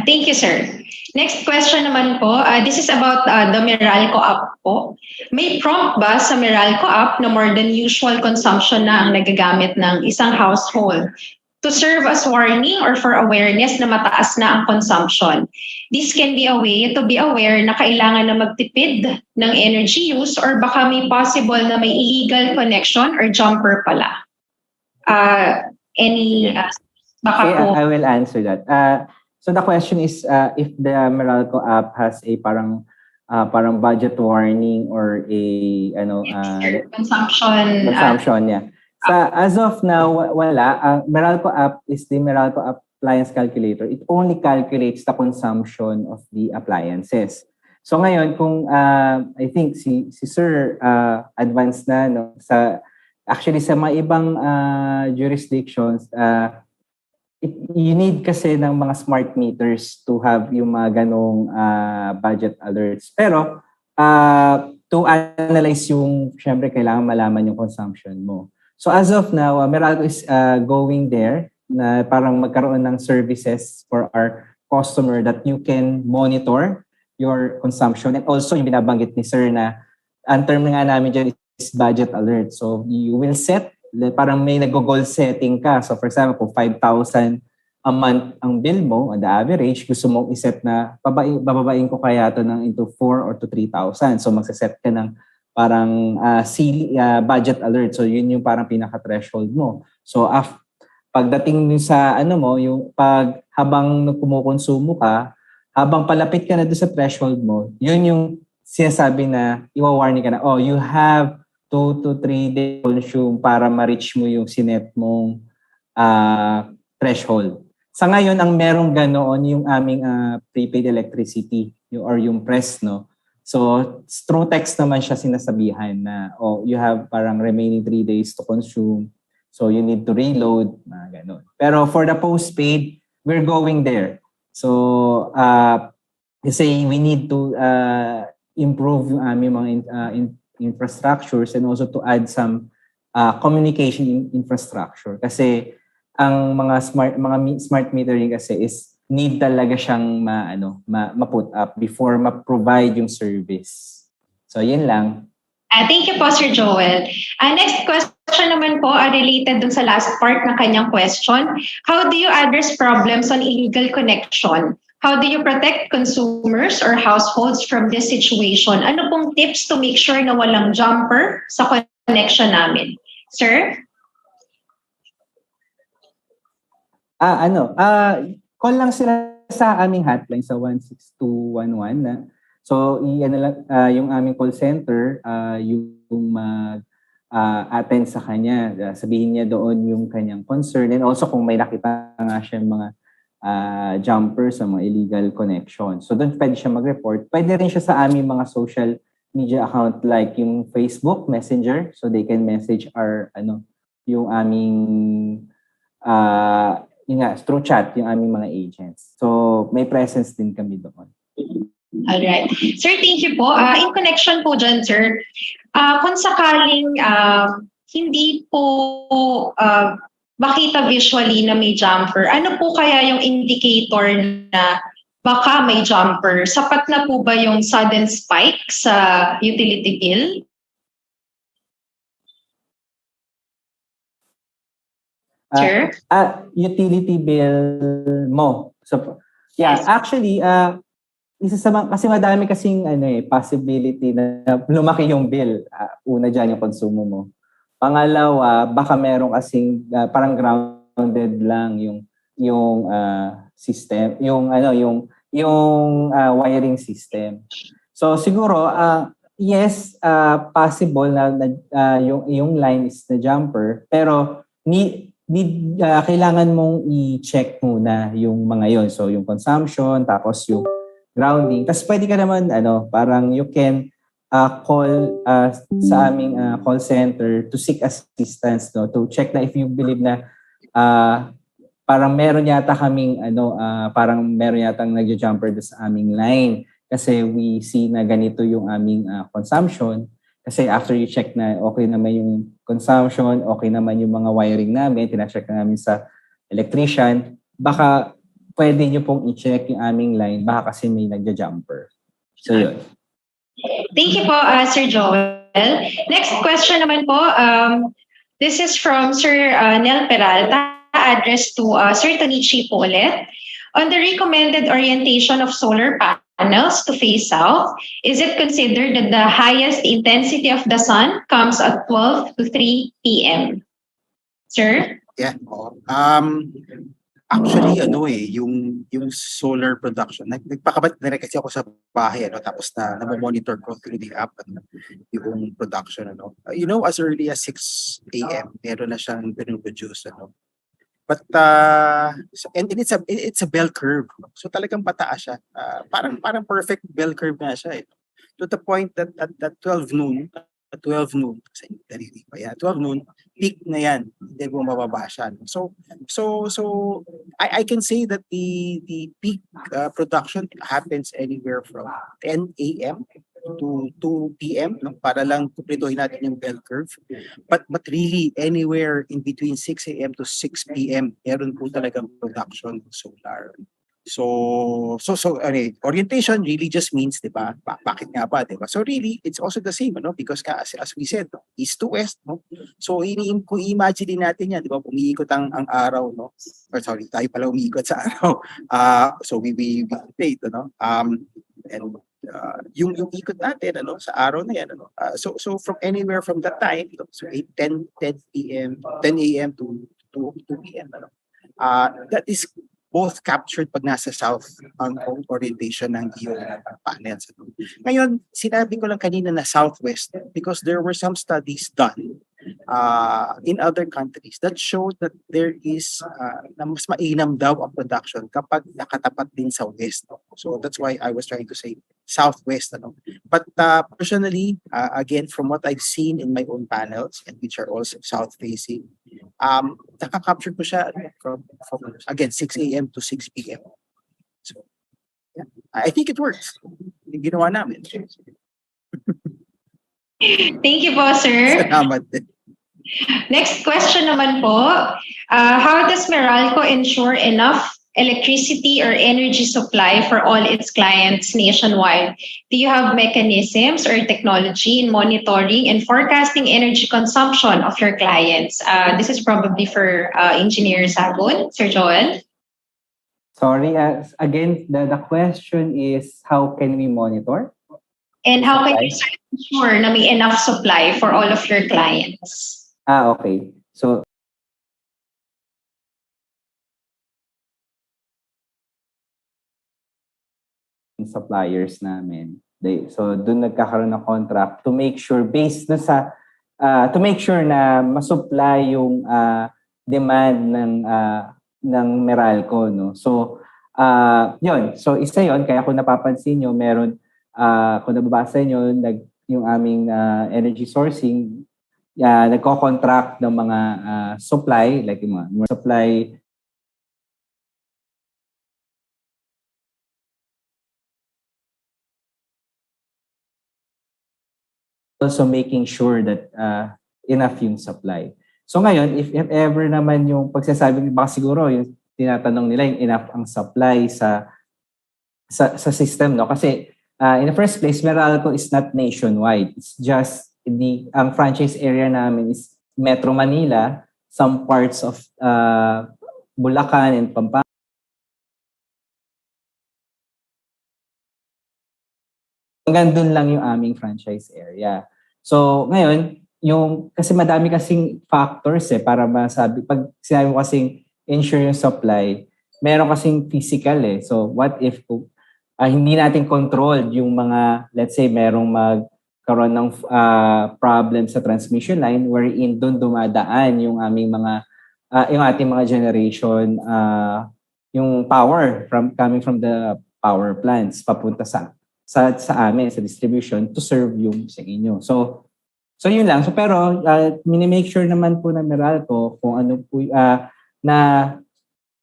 Thank you, sir. Next question naman po, this is about the Meralco app po. May prompt ba sa Meralco app na more than usual consumption na ang nagagamit ng isang household to serve as warning or for awareness na mataas na ang consumption? This can be a way to be aware na kailangan na magtipid ng energy use or baka may possible na may illegal connection or jumper pala. Baka Okay, po. I will answer that. So the question is if the Meralco app has a parang budget warning or a consumption. Yeah. As of now, wala. Meralco app is the Meralco appliance calculator. It only calculates the consumption of the appliances. So ngayon, kung I think si Sir advanced na no, actually sa mga ibang jurisdictions, you need kasi ng mga smart meters to have yung mga ganong budget alerts. Pero to analyze yung, syempre kailangan malaman yung consumption mo. So as of now, Meralco is going there na parang magkaroon ng services for our customer that you can monitor your consumption. And also yung binabanggit ni Sir na ang term nga namin dyan is budget alert. So you will set, parang may nag-goal setting ka. So for example, 5,000 a month ang bill mo, on the average, gusto mong iset na bababain ko kaya ito ng into 4 or to 3,000. So magsaset ka ng parang budget alert. So yun yung parang pinaka-threshold mo. So pagdating sa yung habang kumukonsumo ka, habang palapit ka na doon sa threshold mo, yun yung sinasabi na iwa-warning ka na, you have 2 to 3 days consume para ma-reach mo yung sinet mong threshold. Sa ngayon, ang merong ganoon yung aming prepaid electricity or yung PRES, no? So, through text naman siya sinasabihan na, you have parang remaining 3 days to consume. So, you need to reload, gano'n. Pero for the postpaid, we're going there. So, kasi we need to improve yung aming mga infrastructures and also to add some communication infrastructure kasi ang mga smart metering kasi is need talaga siyang ma-put up before ma-provide yung service. So yun lang. Thank you po, Sir Joel. Next question naman po related dun sa last part ng kanyang question. How do you address problems on illegal connection? How do you protect consumers or households from this situation? Ano pong tips to make sure na walang jumper sa connection namin? Sir? Call lang sila sa aming hotline sa 16211 na. So, yung aming call center, yung mag-attend sa kanya. Sabihin niya doon yung kanyang concern. And also kung may nakita nga siya mga jumper sa mga illegal connection. So doon pwede siya mag-report. Pwede rin siya sa aming mga social media account like yung Facebook Messenger. So they can message yung aming through chat yung aming mga agents. So may presence din kami doon. Alright. Sir, thank you po. In connection po dyan, sir, kung sakaling hindi po makita visually na may jumper, ano po kaya yung indicator na baka may jumper? Sapat na po ba yung sudden spike sa utility bill? Sir? Utility bill mo. So, yeah, yes. Actually, isa sa kasi madami kasing possibility na lumaki yung bill. Una dyan yung konsumo mo. Pangalawa, baka meron kasing parang grounded lang yung system, yung wiring system. So siguro yes, possible na yung line is na jumper, pero kailangan mong i-check muna yung mga yon. So yung consumption, tapos yung grounding. Tapos pwede ka naman parang you can call sa aming call center to seek assistance, no, to check na if you believe na parang meron yata kaming parang meron yatang nagja-jumper sa aming line kasi we see na ganito yung aming consumption. Kasi after you check na okay naman yung consumption, okay naman yung mga wiring namin, tina-check na namin sa electrician, baka pwede nyo pong i-check yung aming line, baka kasi may nagja-jumper. So yun. Thank you po, Sir Joel. Next question naman po. This is from Sir Nel Peralta, addressed to Sir Tonichi po ulit. On the recommended orientation of solar panels to face south, is it considered that the highest intensity of the sun comes at 12 to 3 p.m.? Sir? Yeah. Actually, yung solar production, nagpakabat na rin kasi ako sa bahay, tapos na-monitor ko through the app, yung production, as early as 6 a.m., meron na siyang produce, But, and it's a bell curve. So talagang pataas siya. Parang perfect bell curve nga siya, To the point that at 12 noon, kasi dalili pa yan, 12 noon, peak na yan, hindi bumababa siya. So I can say that the peak production happens anywhere from 10 a.m. to 2 p.m. Para lang kumpletuhin natin yung bell curve. But really, anywhere in between 6 a.m. to 6 p.m., meron po talagang production ng solar. So orientation really just means, di ba? Bakit nga ba, di ba? So really, it's also the same, Because as we said, east to west, So kung i-imagine natin yan, di ba? Umiikot ang araw, Or sorry, tayo pala umiikot sa araw. So we rotate, And yung ikot natin, sa araw na yan, So from anywhere from that time, so 10 p.m., 10 a.m. to 2 p.m., that is both captured pag nasa south ang orientation ng iyong panels. Ngayon, sinabi ko lang kanina na southwest because there were some studies done in other countries that showed that there is na mas mainam daw ang production kapag nakatapat din sa west. So that's why I was trying to say southwest. But personally, again, from what I've seen in my own panels, and which are also south-facing, nakaka-capture ko siya from again, 6 a.m. to 6 p.m. So, yeah, I think it works. Yung ginawa namin. Thank you po, sir. Salamat din. Next question naman po. How does Meralco ensure enough electricity or energy supply for all its clients nationwide? Do you have mechanisms or technology in monitoring and forecasting energy consumption of your clients? This is probably for Engineer Sagon. Sir Joel? Sorry, again, the question is how can we monitor? And how can you ensure na may enough supply for all of your clients? Okay. So, suppliers namin. So, doon nagkakaroon ng contract to make sure, based na sa, to make sure na masupply yung demand ng Meralco, So, yun. So, isa yun. Kaya kung napapansin nyo, meron, kung nababasa nyo, yung aming energy sourcing, nagko-contract ng mga supply, like yung mga supply also making sure that enough yung supply. So ngayon, if ever naman yung pagsasabi, baka siguro yung tinatanong nila yung enough ang supply sa system, Kasi in the first place, Meralco is not nationwide. It's just ang franchise area namin is Metro Manila, some parts of Bulacan and Pampanga. Hanggang dun lang yung aming franchise area. So, ngayon, kasi madami kasing factors para masabi, pag sinabi mo kasing insurance supply, meron kasing physical So, what if hindi natin controlled yung mga, let's say, merong magkaroon ng problem sa transmission line wherein doon dumadaan yung aming mga, yung ating mga generation, yung power coming from the power plants papunta sa amin, sa distribution to serve yung sa inyo. So yun lang. So pero mini-make sure naman po na Meralco kung ano po na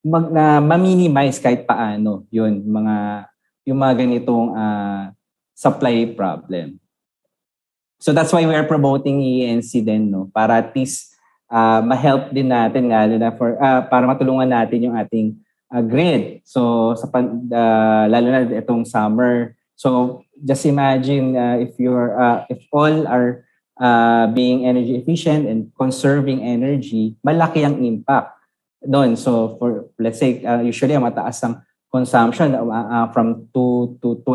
ma-minimize kahit paano yun yung mga ganitong supply problem. So that's why we are promoting ENC din, para at least ma-help din natin lalo na para matulungan natin yung ating grid. So lalo na itong summer. So just imagine if all are being energy efficient and conserving energy, malaki ang impact doon. So for let's say usually mataas ang consumption from 12 to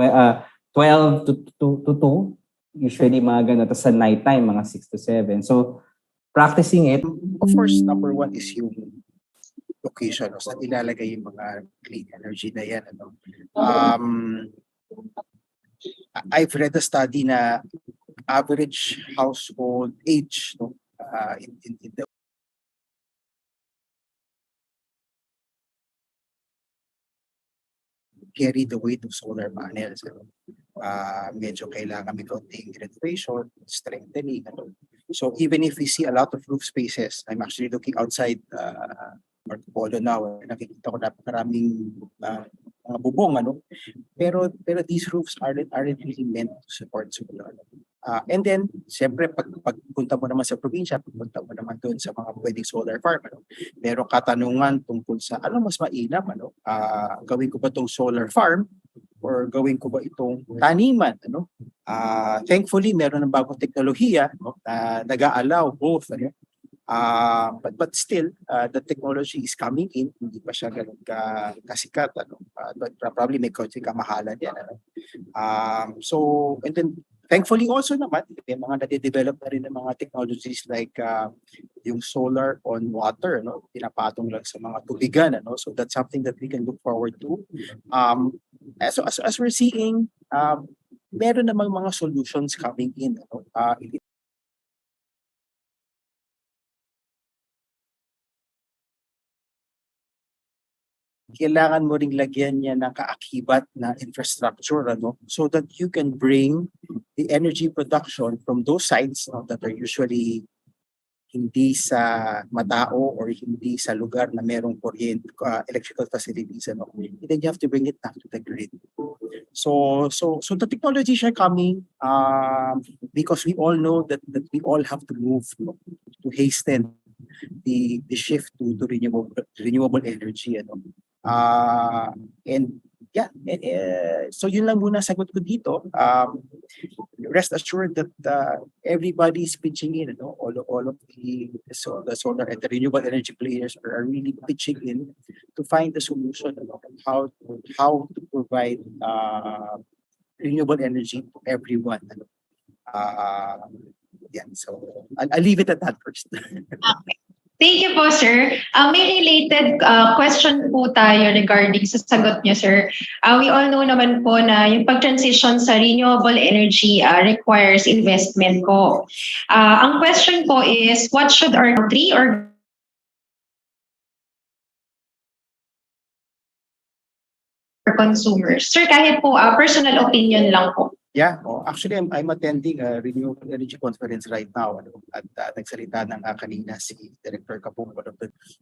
2, usually mga ganun. Tapos sa nighttime, mga 6 to 7. So practicing it. Of course, number one is yung location, no? Saan ilalagay yung mga clean energy na yan. Ano? I've read a study na average household age, no, in the carry the weight of solar panels. Ano? Medyo kailangan may konting renovation, strengthening. Ano? So even if we see a lot of roof spaces, I'm actually looking outside Marco Polo now, nakikita ko napakaraming mga bubong, ano? Pero these roofs aren't really meant to support solar. And then, siyempre, pagpunta mo naman sa probinsya, pagpunta mo naman doon sa mga pwedeng solar farm, ano? Merong katanungan tungkol sa ano mas mainam, ano? Gawin ko ba itong solar farm or gawin ko ba itong taniman, ano? Thankfully, meron ng bagong teknolohiya, no? Nag-a-allow both, ano? But still, the technology is coming in, hindi pa siya ganun kasikat, ano? But probably may konting kamahalan yan, ano? So, and then, thankfully also naman, may mga nade-develop na rin ng mga technologies like yung solar on water, no? Pinapatong lang sa mga tubigan, ano? So that's something that we can look forward to. So as we're seeing, meron namang mga solutions coming in, ano? Kailangan mo ring lagyan niya ng kaakibat na infrastructure, ano, so that you can bring the energy production from those sites, no, that are usually hindi sa matao or hindi sa lugar na merong kuryente, electrical facilities, ano. And then you have to bring it back to the grid. So the technologies are coming because we all know that we all have to move, no, to hasten the shift to renewable energy, ano. And yeah, so yun lang muna sagot ko dito. Rest assured that everybody is pitching in, no? All of the solar and the renewable energy players are really pitching in to find the solution, you know, how to provide renewable energy to everyone. Yeah, so I'll leave it at that first. Okay. Thank you po, sir. May related question po tayo regarding sa sagot niyo, sir. We all know naman po na yung pag-transition sa renewable energy requires investment po. Ang question po is, what should our country or consumers? Sir, kahit po personal opinion lang po. Yeah, actually I'm attending a renewable energy conference right now, ano, at nagsalita ng kanina si Director Kapong.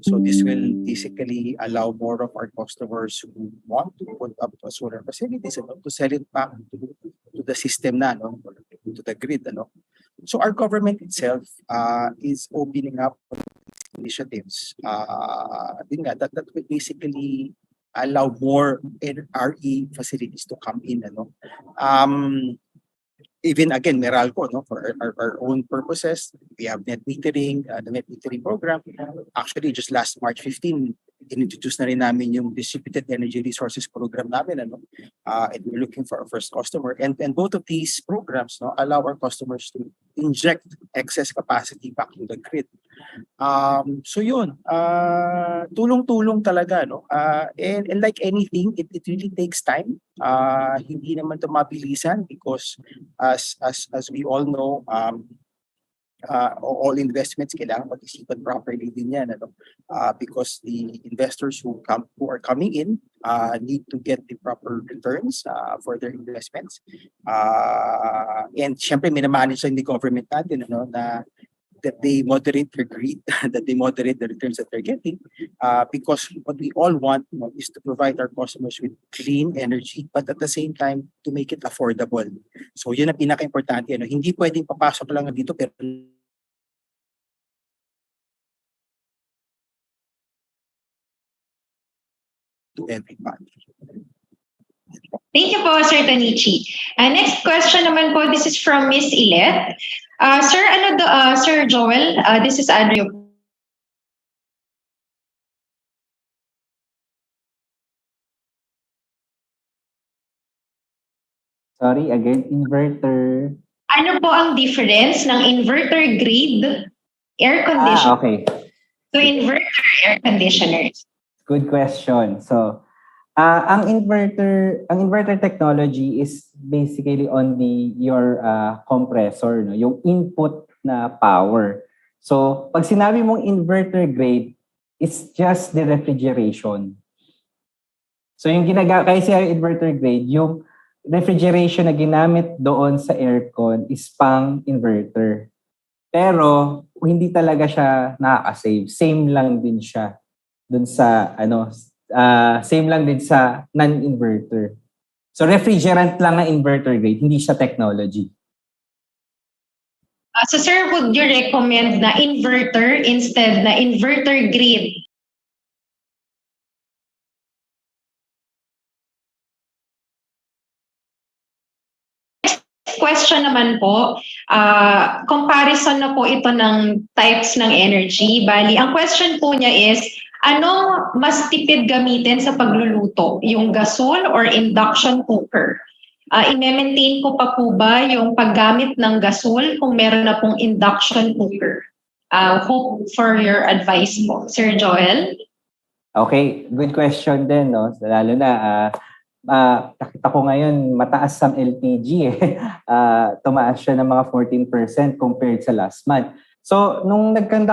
So this will basically allow more of our customers who want to put up solar facilities, ano, to sell it back to the system na, no, to the grid, ano. So our government itself is opening up initiatives that will basically allow more RE facilities to come in, ano. Even again, Meralco, no, for our own purposes, we have net metering, the net metering program. Actually, just last March 15, in-introduce na rin namin yung distributed energy resources program namin, ano. And we're looking for our first customer. And both of these programs, no, allow our customers to inject excess capacity back to the grid. So yun, tulong-tulong talaga, no? And like anything, it really takes time. Hindi naman ito mabilisan because as we all know, all investments kailangan pag-isipan properly din yan, ano? Because the investors who are coming in need to get the proper returns for their investments. And syempre minamanage lang the government natin, ano, na that they moderate their greed, that they moderate the returns that they're getting, because what we all want, you know, is to provide our customers with clean energy, but at the same time, to make it affordable. So yun ang pinaka-importante. Ano? Hindi pwedeng papasok lang dito, pero to everybody. Thank you po, Sir Tanichi. Next question naman po, this is from Miss Ilet. Sir Joel, this is Andrew. Sorry, again, inverter. Ano po ang difference ng inverter grade air conditioner Okay. to inverter air conditioners? Good question. So, ang inverter technology is basically on your compressor, no, yung input na power. So, pag sinabi mong inverter grade, it's just the refrigeration. So, yung kasi inverter grade, yung refrigeration na ginamit doon sa aircon is pang inverter. Pero hindi talaga siya nakaka-save. Same lang din siya dun sa same lang din sa non-inverter. So refrigerant lang ang inverter grade, hindi siya technology. So sir, would you recommend na inverter instead na inverter grade? Question naman po, comparison na po ito ng types ng energy. Bali, ang question po niya is, anong mas tipid gamitin sa pagluluto? Yung gasol or induction cooker? I-maintain ko pa po ba yung paggamit ng gasol kung meron na pong induction cooker? Hope for your advice po. Sir Joel? Okay, good question din, no? Lalo na, nakita ko ngayon mataas ang LPG tumaas siya ng mga 14% compared sa last month. So nung nag-run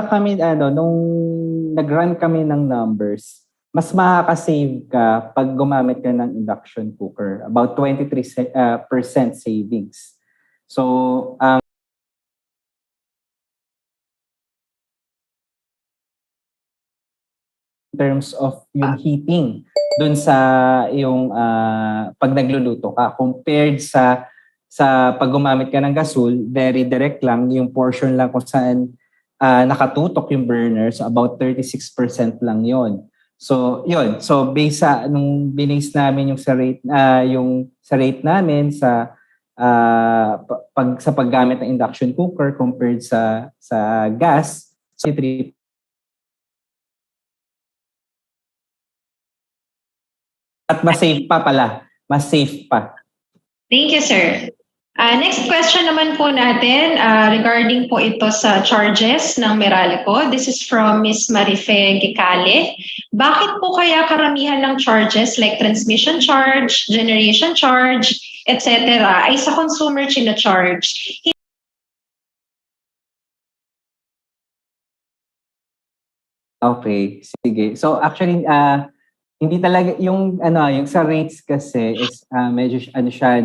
kami ng numbers, mas makaka-save ka pag gumamit ka ng induction cooker, about 23% savings. So in terms of yung heating doon sa yung pag nagluluto ka compared sa pag gumamit ka ng gasol, very direct lang yung portion lang kung saan nakatutok yung burner, so about 36% lang yon. So yun, so based sa nung binase namin yung sa rate namin sa paggamit ng induction cooker compared sa gas, so 3. At mas safe pa pala. Mas safe pa. Thank you, sir. Next question naman po natin regarding po ito sa charges ng Meralco. This is from Ms. Marife Gicale. Bakit po kaya karamihan ng charges like transmission charge, generation charge, etc. ay sa consumer chino-charge? Okay, sige. So actually, hindi talaga yung sa rates kasi is medyo siya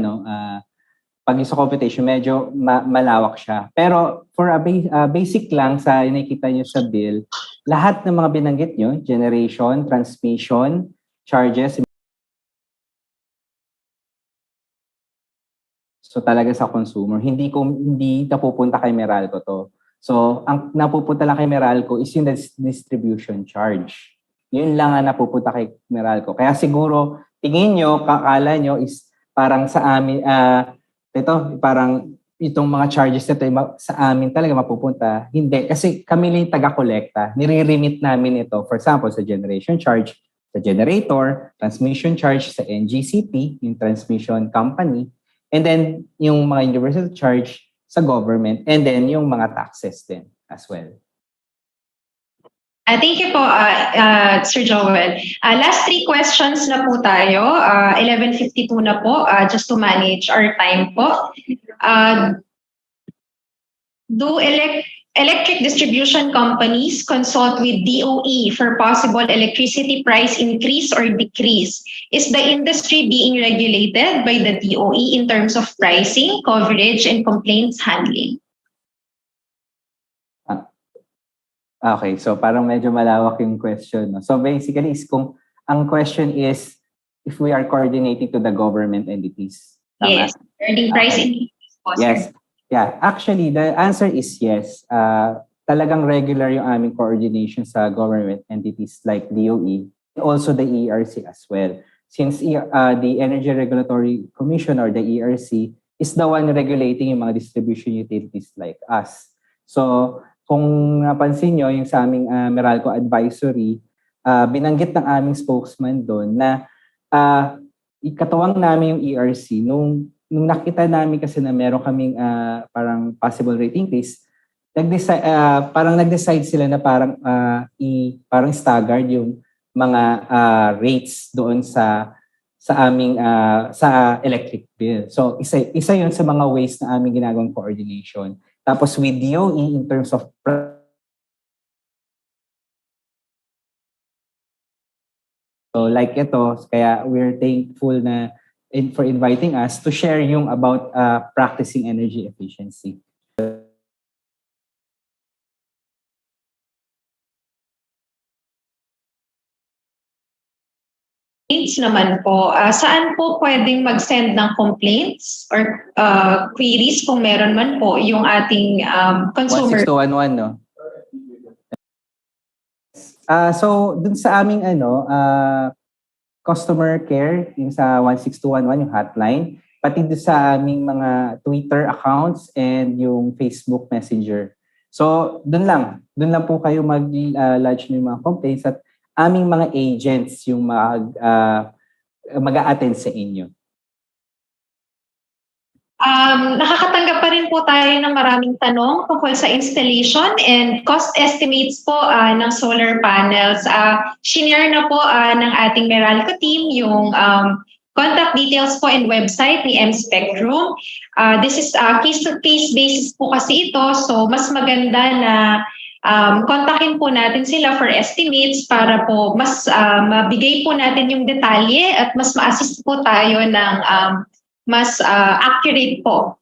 pag sa computation medyo malawak siya. Pero for a basic lang sa nakikita niyo sa bill, lahat ng mga binanggit niyo, generation, transmission, charges, so talaga sa consumer, hindi napupunta kay Meralco to. So ang napupunta lang kay Meralco is yung distribution charge. Yun lang ang napupunta kay Meralco. Kaya siguro, tingin nyo, kakala nyo is parang sa amin, parang itong mga charges na ito sa amin talaga mapupunta. Hindi, kasi kami lang taga-kolekta. Nire-remit namin ito. For example, sa generation charge, sa generator, transmission charge sa NGCP, yung transmission company, and then yung mga universal charge sa government, and then yung mga taxes din as well. Thank you po, Sir Joel. Last 3 questions na po tayo. 11:52 na po, just to manage our time po. Do electric distribution companies consult with DOE for possible electricity price increase or decrease? Is the industry being regulated by the DOE in terms of pricing, coverage, and complaints handling? Okay, so parang medyo malawak yung question. No? So basically, kung ang question is if we are coordinating to the government entities. Yes, regarding pricing. Yes. Yeah, actually, the answer is yes. Talagang regular yung aming coordination sa government entities like DOE. also the ERC as well. Since the Energy Regulatory Commission or the ERC is the one regulating yung mga distribution utilities like us. So, kung napansin nyo, yung sa aming Meralco Advisory, binanggit ng aming spokesman doon na ikatuwang namin yung ERC nung nakita namin kasi na meron kaming parang possible rate increase, nag-decide sila na parang staggered yung mga rates doon sa aming sa electric bill. So isa 'yun sa mga ways na aming ginagawang coordination. Tapos with DOE in terms of so like ito, kaya we're thankful na for inviting us to share yung about practicing energy efficiency. Complaints naman po, saan po pwedeng mag-send ng complaints or queries kung meron man po yung ating consumer? 16211, no? So, dun sa aming customer care, yung sa 16211, yung hotline, pati dun sa aming mga Twitter accounts and yung Facebook Messenger. So, dun lang po kayo mag-lodge ng mga complaints at aming mga agents yung mag-a-attend sa inyo. Nakakatanggap pa rin po tayo ng maraming tanong tungkol sa installation and cost estimates po ng solar panels. Shinare na po ng ating Meralco team yung contact details po and website ni M-Spectrum. This is case-to-case basis po kasi ito, so mas maganda na kontakin po natin sila for estimates para po mas mabigay po natin yung detalye at mas ma-assist po tayo ng mas accurate po.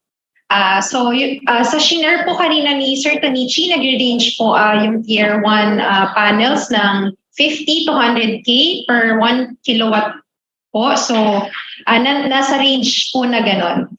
So sa shinare po kanina ni Sir Tonichi, nag-range po yung tier 1 panels ng 50 to 100K per 1 kilowatt po. So nasa range po na ganon.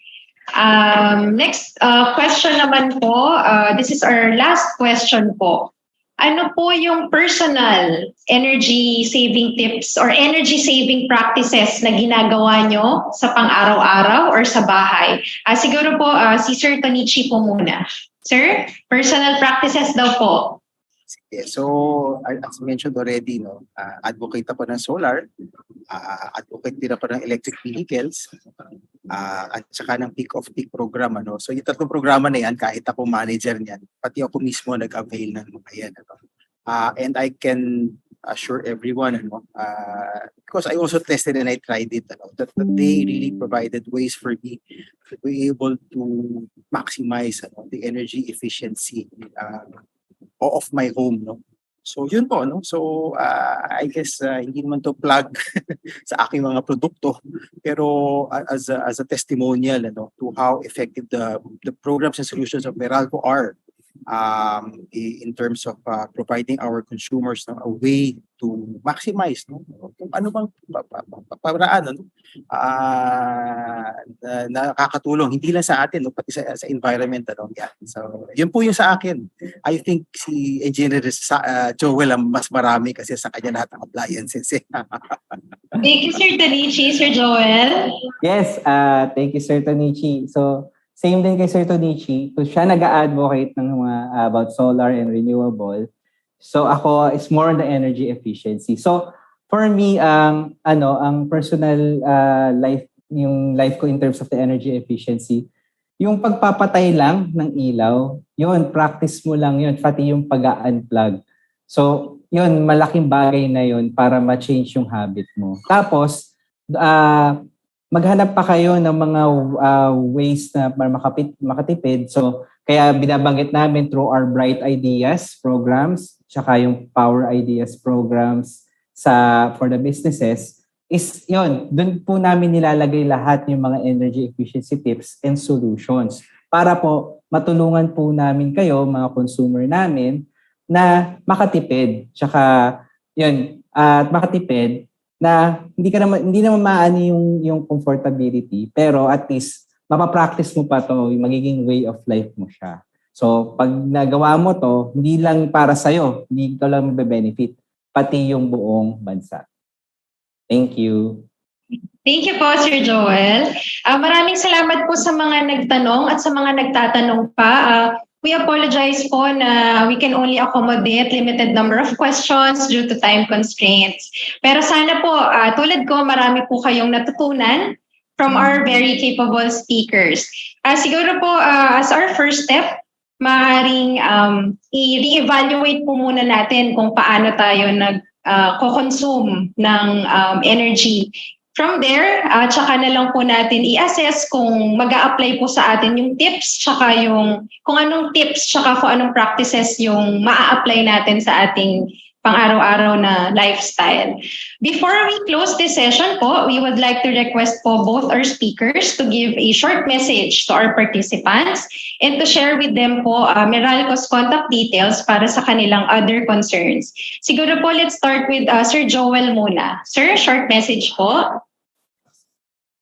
Next question naman po, this is our last question po. Ano po yung personal energy saving tips or energy saving practices na ginagawa nyo sa pang-araw-araw or sa bahay? Siguro po si Sir Tonichi po muna. Sir, personal practices daw po. Sige. So, as mentioned already, advocate ako ng solar, advocate din ako ng electric vehicles, at saka ng peak-of-peak program. So, yung tatlong programa na yan, kahit ako manager niyan, pati ako mismo nag-avail ng mga yan. And I can assure everyone, because I also tested and I tried it, that they really provided ways for me to be able to maximize the energy efficiency of my home, So yun po, So I guess hindi naman to plug sa aking mga produkto, pero as a testimonial to how effective the programs and solutions of Meralco are in terms of providing our consumers a way to maximize kung ano bang paraan na nakakatulong hindi lang sa atin pati sa environment yeah. So yun po yung sa akin. I think si Engineer Joel ang mas marami kasi sa kanya lahat ng appliances. Thank you, Sir Tonichi. Sir Joel? Yes, thank you, Sir Tonichi. So same din kay Sir Tonichi, so siya nag-a-advocate ng mga about solar and renewable. So ako is more on the energy efficiency. So for me, ang personal life, yung life ko in terms of the energy efficiency, yung pagpapatay lang ng ilaw, yun, practice mo lang yun, pati yung pag-unplug. So yun, malaking bagay na yun para ma-change yung habit mo. Tapos, maghanap pa kayo ng mga ways na para makatipid. So, kaya binabanggit namin through our Bright Ideas programs, tsaka yung Power Ideas programs for the businesses, is yun, dun po namin nilalagay lahat yung mga energy efficiency tips and solutions para po matulungan po namin kayo, mga consumer namin, na makatipid. Tsaka, yun, at makatipid na hindi naman maani yung comfortability, pero at least mapapractice mo pa to, yung magiging way of life mo siya. So pag nagawa mo to, hindi lang para sa'yo, hindi ka lang mabe-benefit, pati yung buong bansa. Thank you. Thank you po, Sir Joel. Maraming salamat po sa mga nagtanong at sa mga nagtatanong pa. We apologize po na we can only accommodate limited number of questions due to time constraints. Pero sana po, tulad ko, marami po kayong natutunan from our very capable speakers. Siguro po, as our first step, maaaring i-re-evaluate po muna natin kung paano tayo nag-consume ng energy. From there, tsaka na lang po natin i-assess kung mag-a-apply po sa atin yung tips, tsaka kung anong tips, tsaka kung anong practices yung maa-apply natin sa ating pang-araw-araw na lifestyle. Before we close this session po, we would like to request po both our speakers to give a short message to our participants and to share with them po Meralco's contact details para sa kanilang other concerns. Siguro po, let's start with Sir Joel muna. Sir, short message po.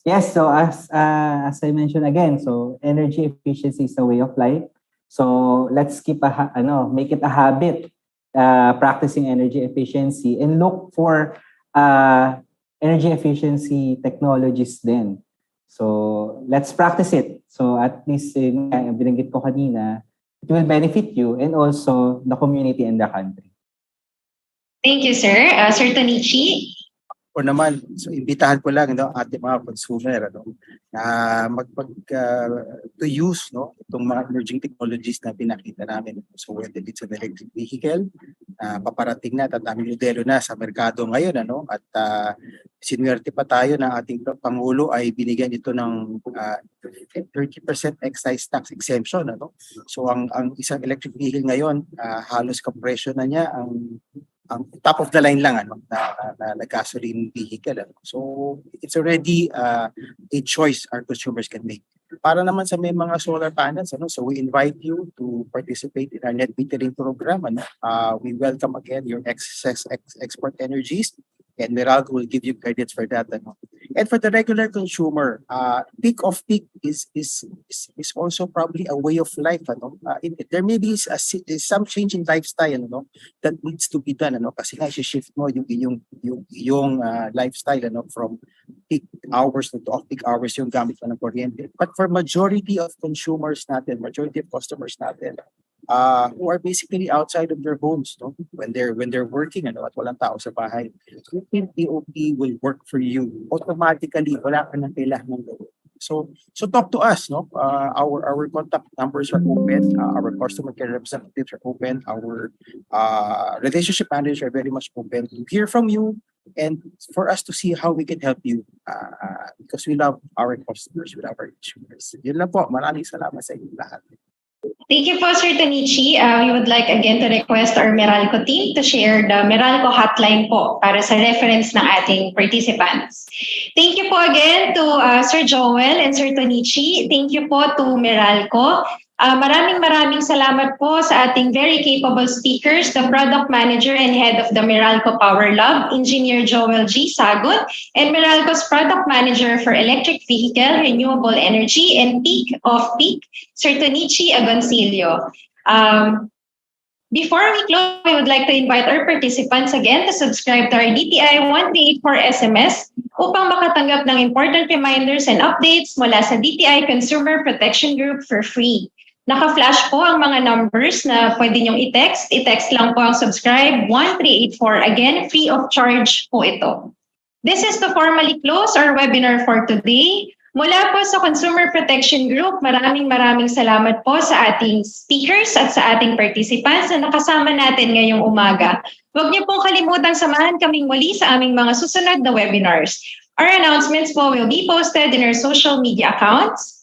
Yes, so as I mentioned again, so energy efficiency is a way of life. So let's make it a habit, practicing energy efficiency, and look for energy efficiency technologies then. So let's practice it. So at least, binanggit ko kanina, it will benefit you and also the community and the country. Thank you, sir. Sir Tonichi? O naman, so imbitahan ko lang ating mga consumer na to use itong mga emerging technologies na pinakita namin. So whether it's an electric vehicle, paparating na at aming modelo na sa merkado ngayon at sinuwerte pa tayo na ating Pangulo ay binigyan ito ng 30% excise tax exemption. So ang isang electric vehicle ngayon, halos kapresyo na niya ang top of the line lang na gasoline vehicle. So it's already a choice our consumers can make. Para naman sa may mga solar panels, so we invite you to participate in our net metering program. We welcome again your excess export energies, and Meralco will give you credits for that. And for the regular consumer, peak of peak is also probably a way of life. There may be some change in lifestyle that needs to be done. Kasi nga shift mo yung lifestyle from peak hours to off-peak hours yung gamit mo ng kuryente. But for majority of consumers natin, majority of customers natin, who are basically outside of their homes, when they're working at walang tao sa bahay, POP will work for you automatically. Wala ka nang kailangan gawin. So talk to us. Our contact numbers are open. Our customer care representatives are open. Our relationship managers are very much open to hear from you and for us to see how we can help you because we love our customers, we love our consumers. Yun lang po. Maraming salamat sa inyo lahat. Thank you po, Sir Tonichi. We would like again to request our Meralco team to share the Meralco hotline po para sa reference ng ating participants. Thank you po again to Sir Joel and Sir Tonichi. Thank you po to Meralco. Maraming salamat po sa ating very capable speakers, the Product Manager and Head of the Meralco Power Lab, Engineer Joel G. Sagot, and Meralco's Product Manager for Electric Vehicle, Renewable Energy, and Peak of Peak, Sir Tonichi Agoncillo. Before we close, we would like to invite our participants again to subscribe to our DTI 1384 SMS upang makatanggap ng important reminders and updates mula sa DTI Consumer Protection Group for free. Naka-flash po ang mga numbers na pwede niyong i-text. I-text lang po ang subscribe 1384. Again, free of charge po ito. This is to formally close our webinar for today. Mula po sa Consumer Protection Group, maraming salamat po sa ating speakers at sa ating participants na nakasama natin ngayong umaga. Huwag niyo pong kalimutang samahan kaming muli sa aming mga susunod na webinars. Our announcements po will be posted in our social media accounts.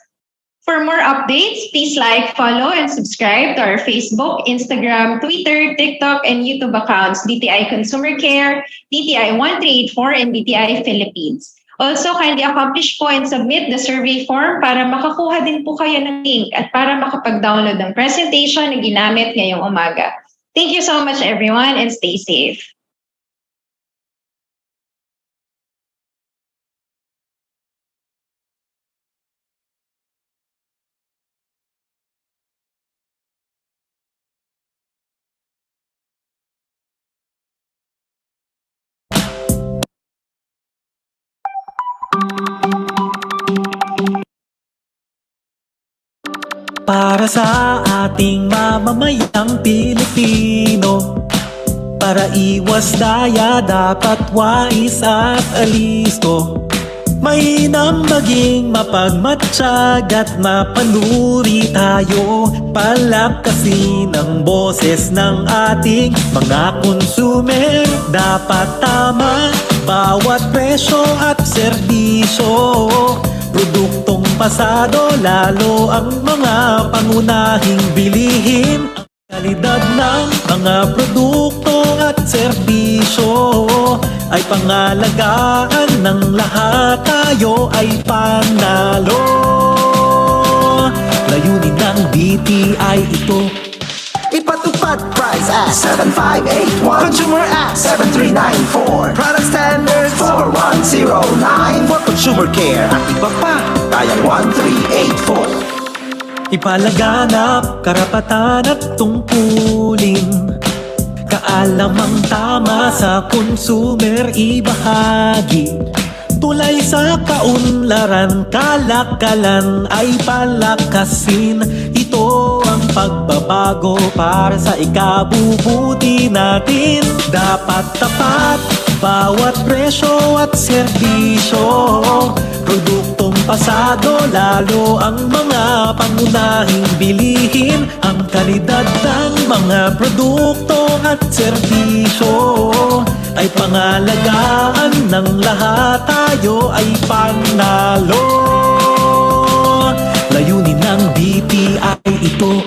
For more updates, please like, follow, and subscribe to our Facebook, Instagram, Twitter, TikTok, and YouTube accounts, DTI Consumer Care, DTI 1384, and DTI Philippines. Also, kindly accomplish po and submit the survey form para makakuha din po kayo ng link at para makapag-download ng presentation na ginamit ngayong umaga. Thank you so much, everyone, and stay safe. para sa ating mamamayang Pilipino. Para iwas daya, dapat wais at alisto. Mainam maging mapagmatsyag at mapanuri tayo. Palakasin ang boses ng ating mga konsumer. Dapat tama bawat presyo at serbisyo. Produktong pasado, lalo ang mga pangunahing bilihin. Ang kalidad ng mga produkto at serbisyo ay pangalagaan ng lahat, tayo ay panalo. Layunin ng DTI ito. Ipatupad price at 7581, Consumer Act 7394, Product Standards 4109, for consumer care at iba pa, tayang 1384. Ipalaganap karapatan at tungkulin, kaalamang tama sa consumer ibahagi. Tulay sa kaunlaran, kalakalan ay palakasin. Ito ang pagbabago para sa ikabubuti natin. Dapat tapat bawat presyo at serbisyo. Produktong pasado, lalo ang mga pangunahing bilihin. Ang kalidad ng mga produkto at serbisyo ay pangalagaan ng lahat, tayo ay panalo. Layunin ng DTI ito.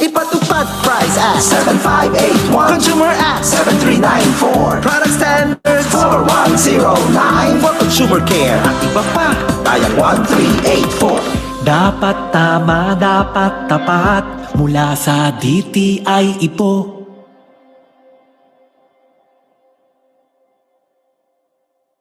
Ipatupad price at 7581, Consumer Act 7394, Product Standards 4109, for consumer care at iba pa, tayang 1384. Dapat tama, dapat tapat, mula sa DTI ito.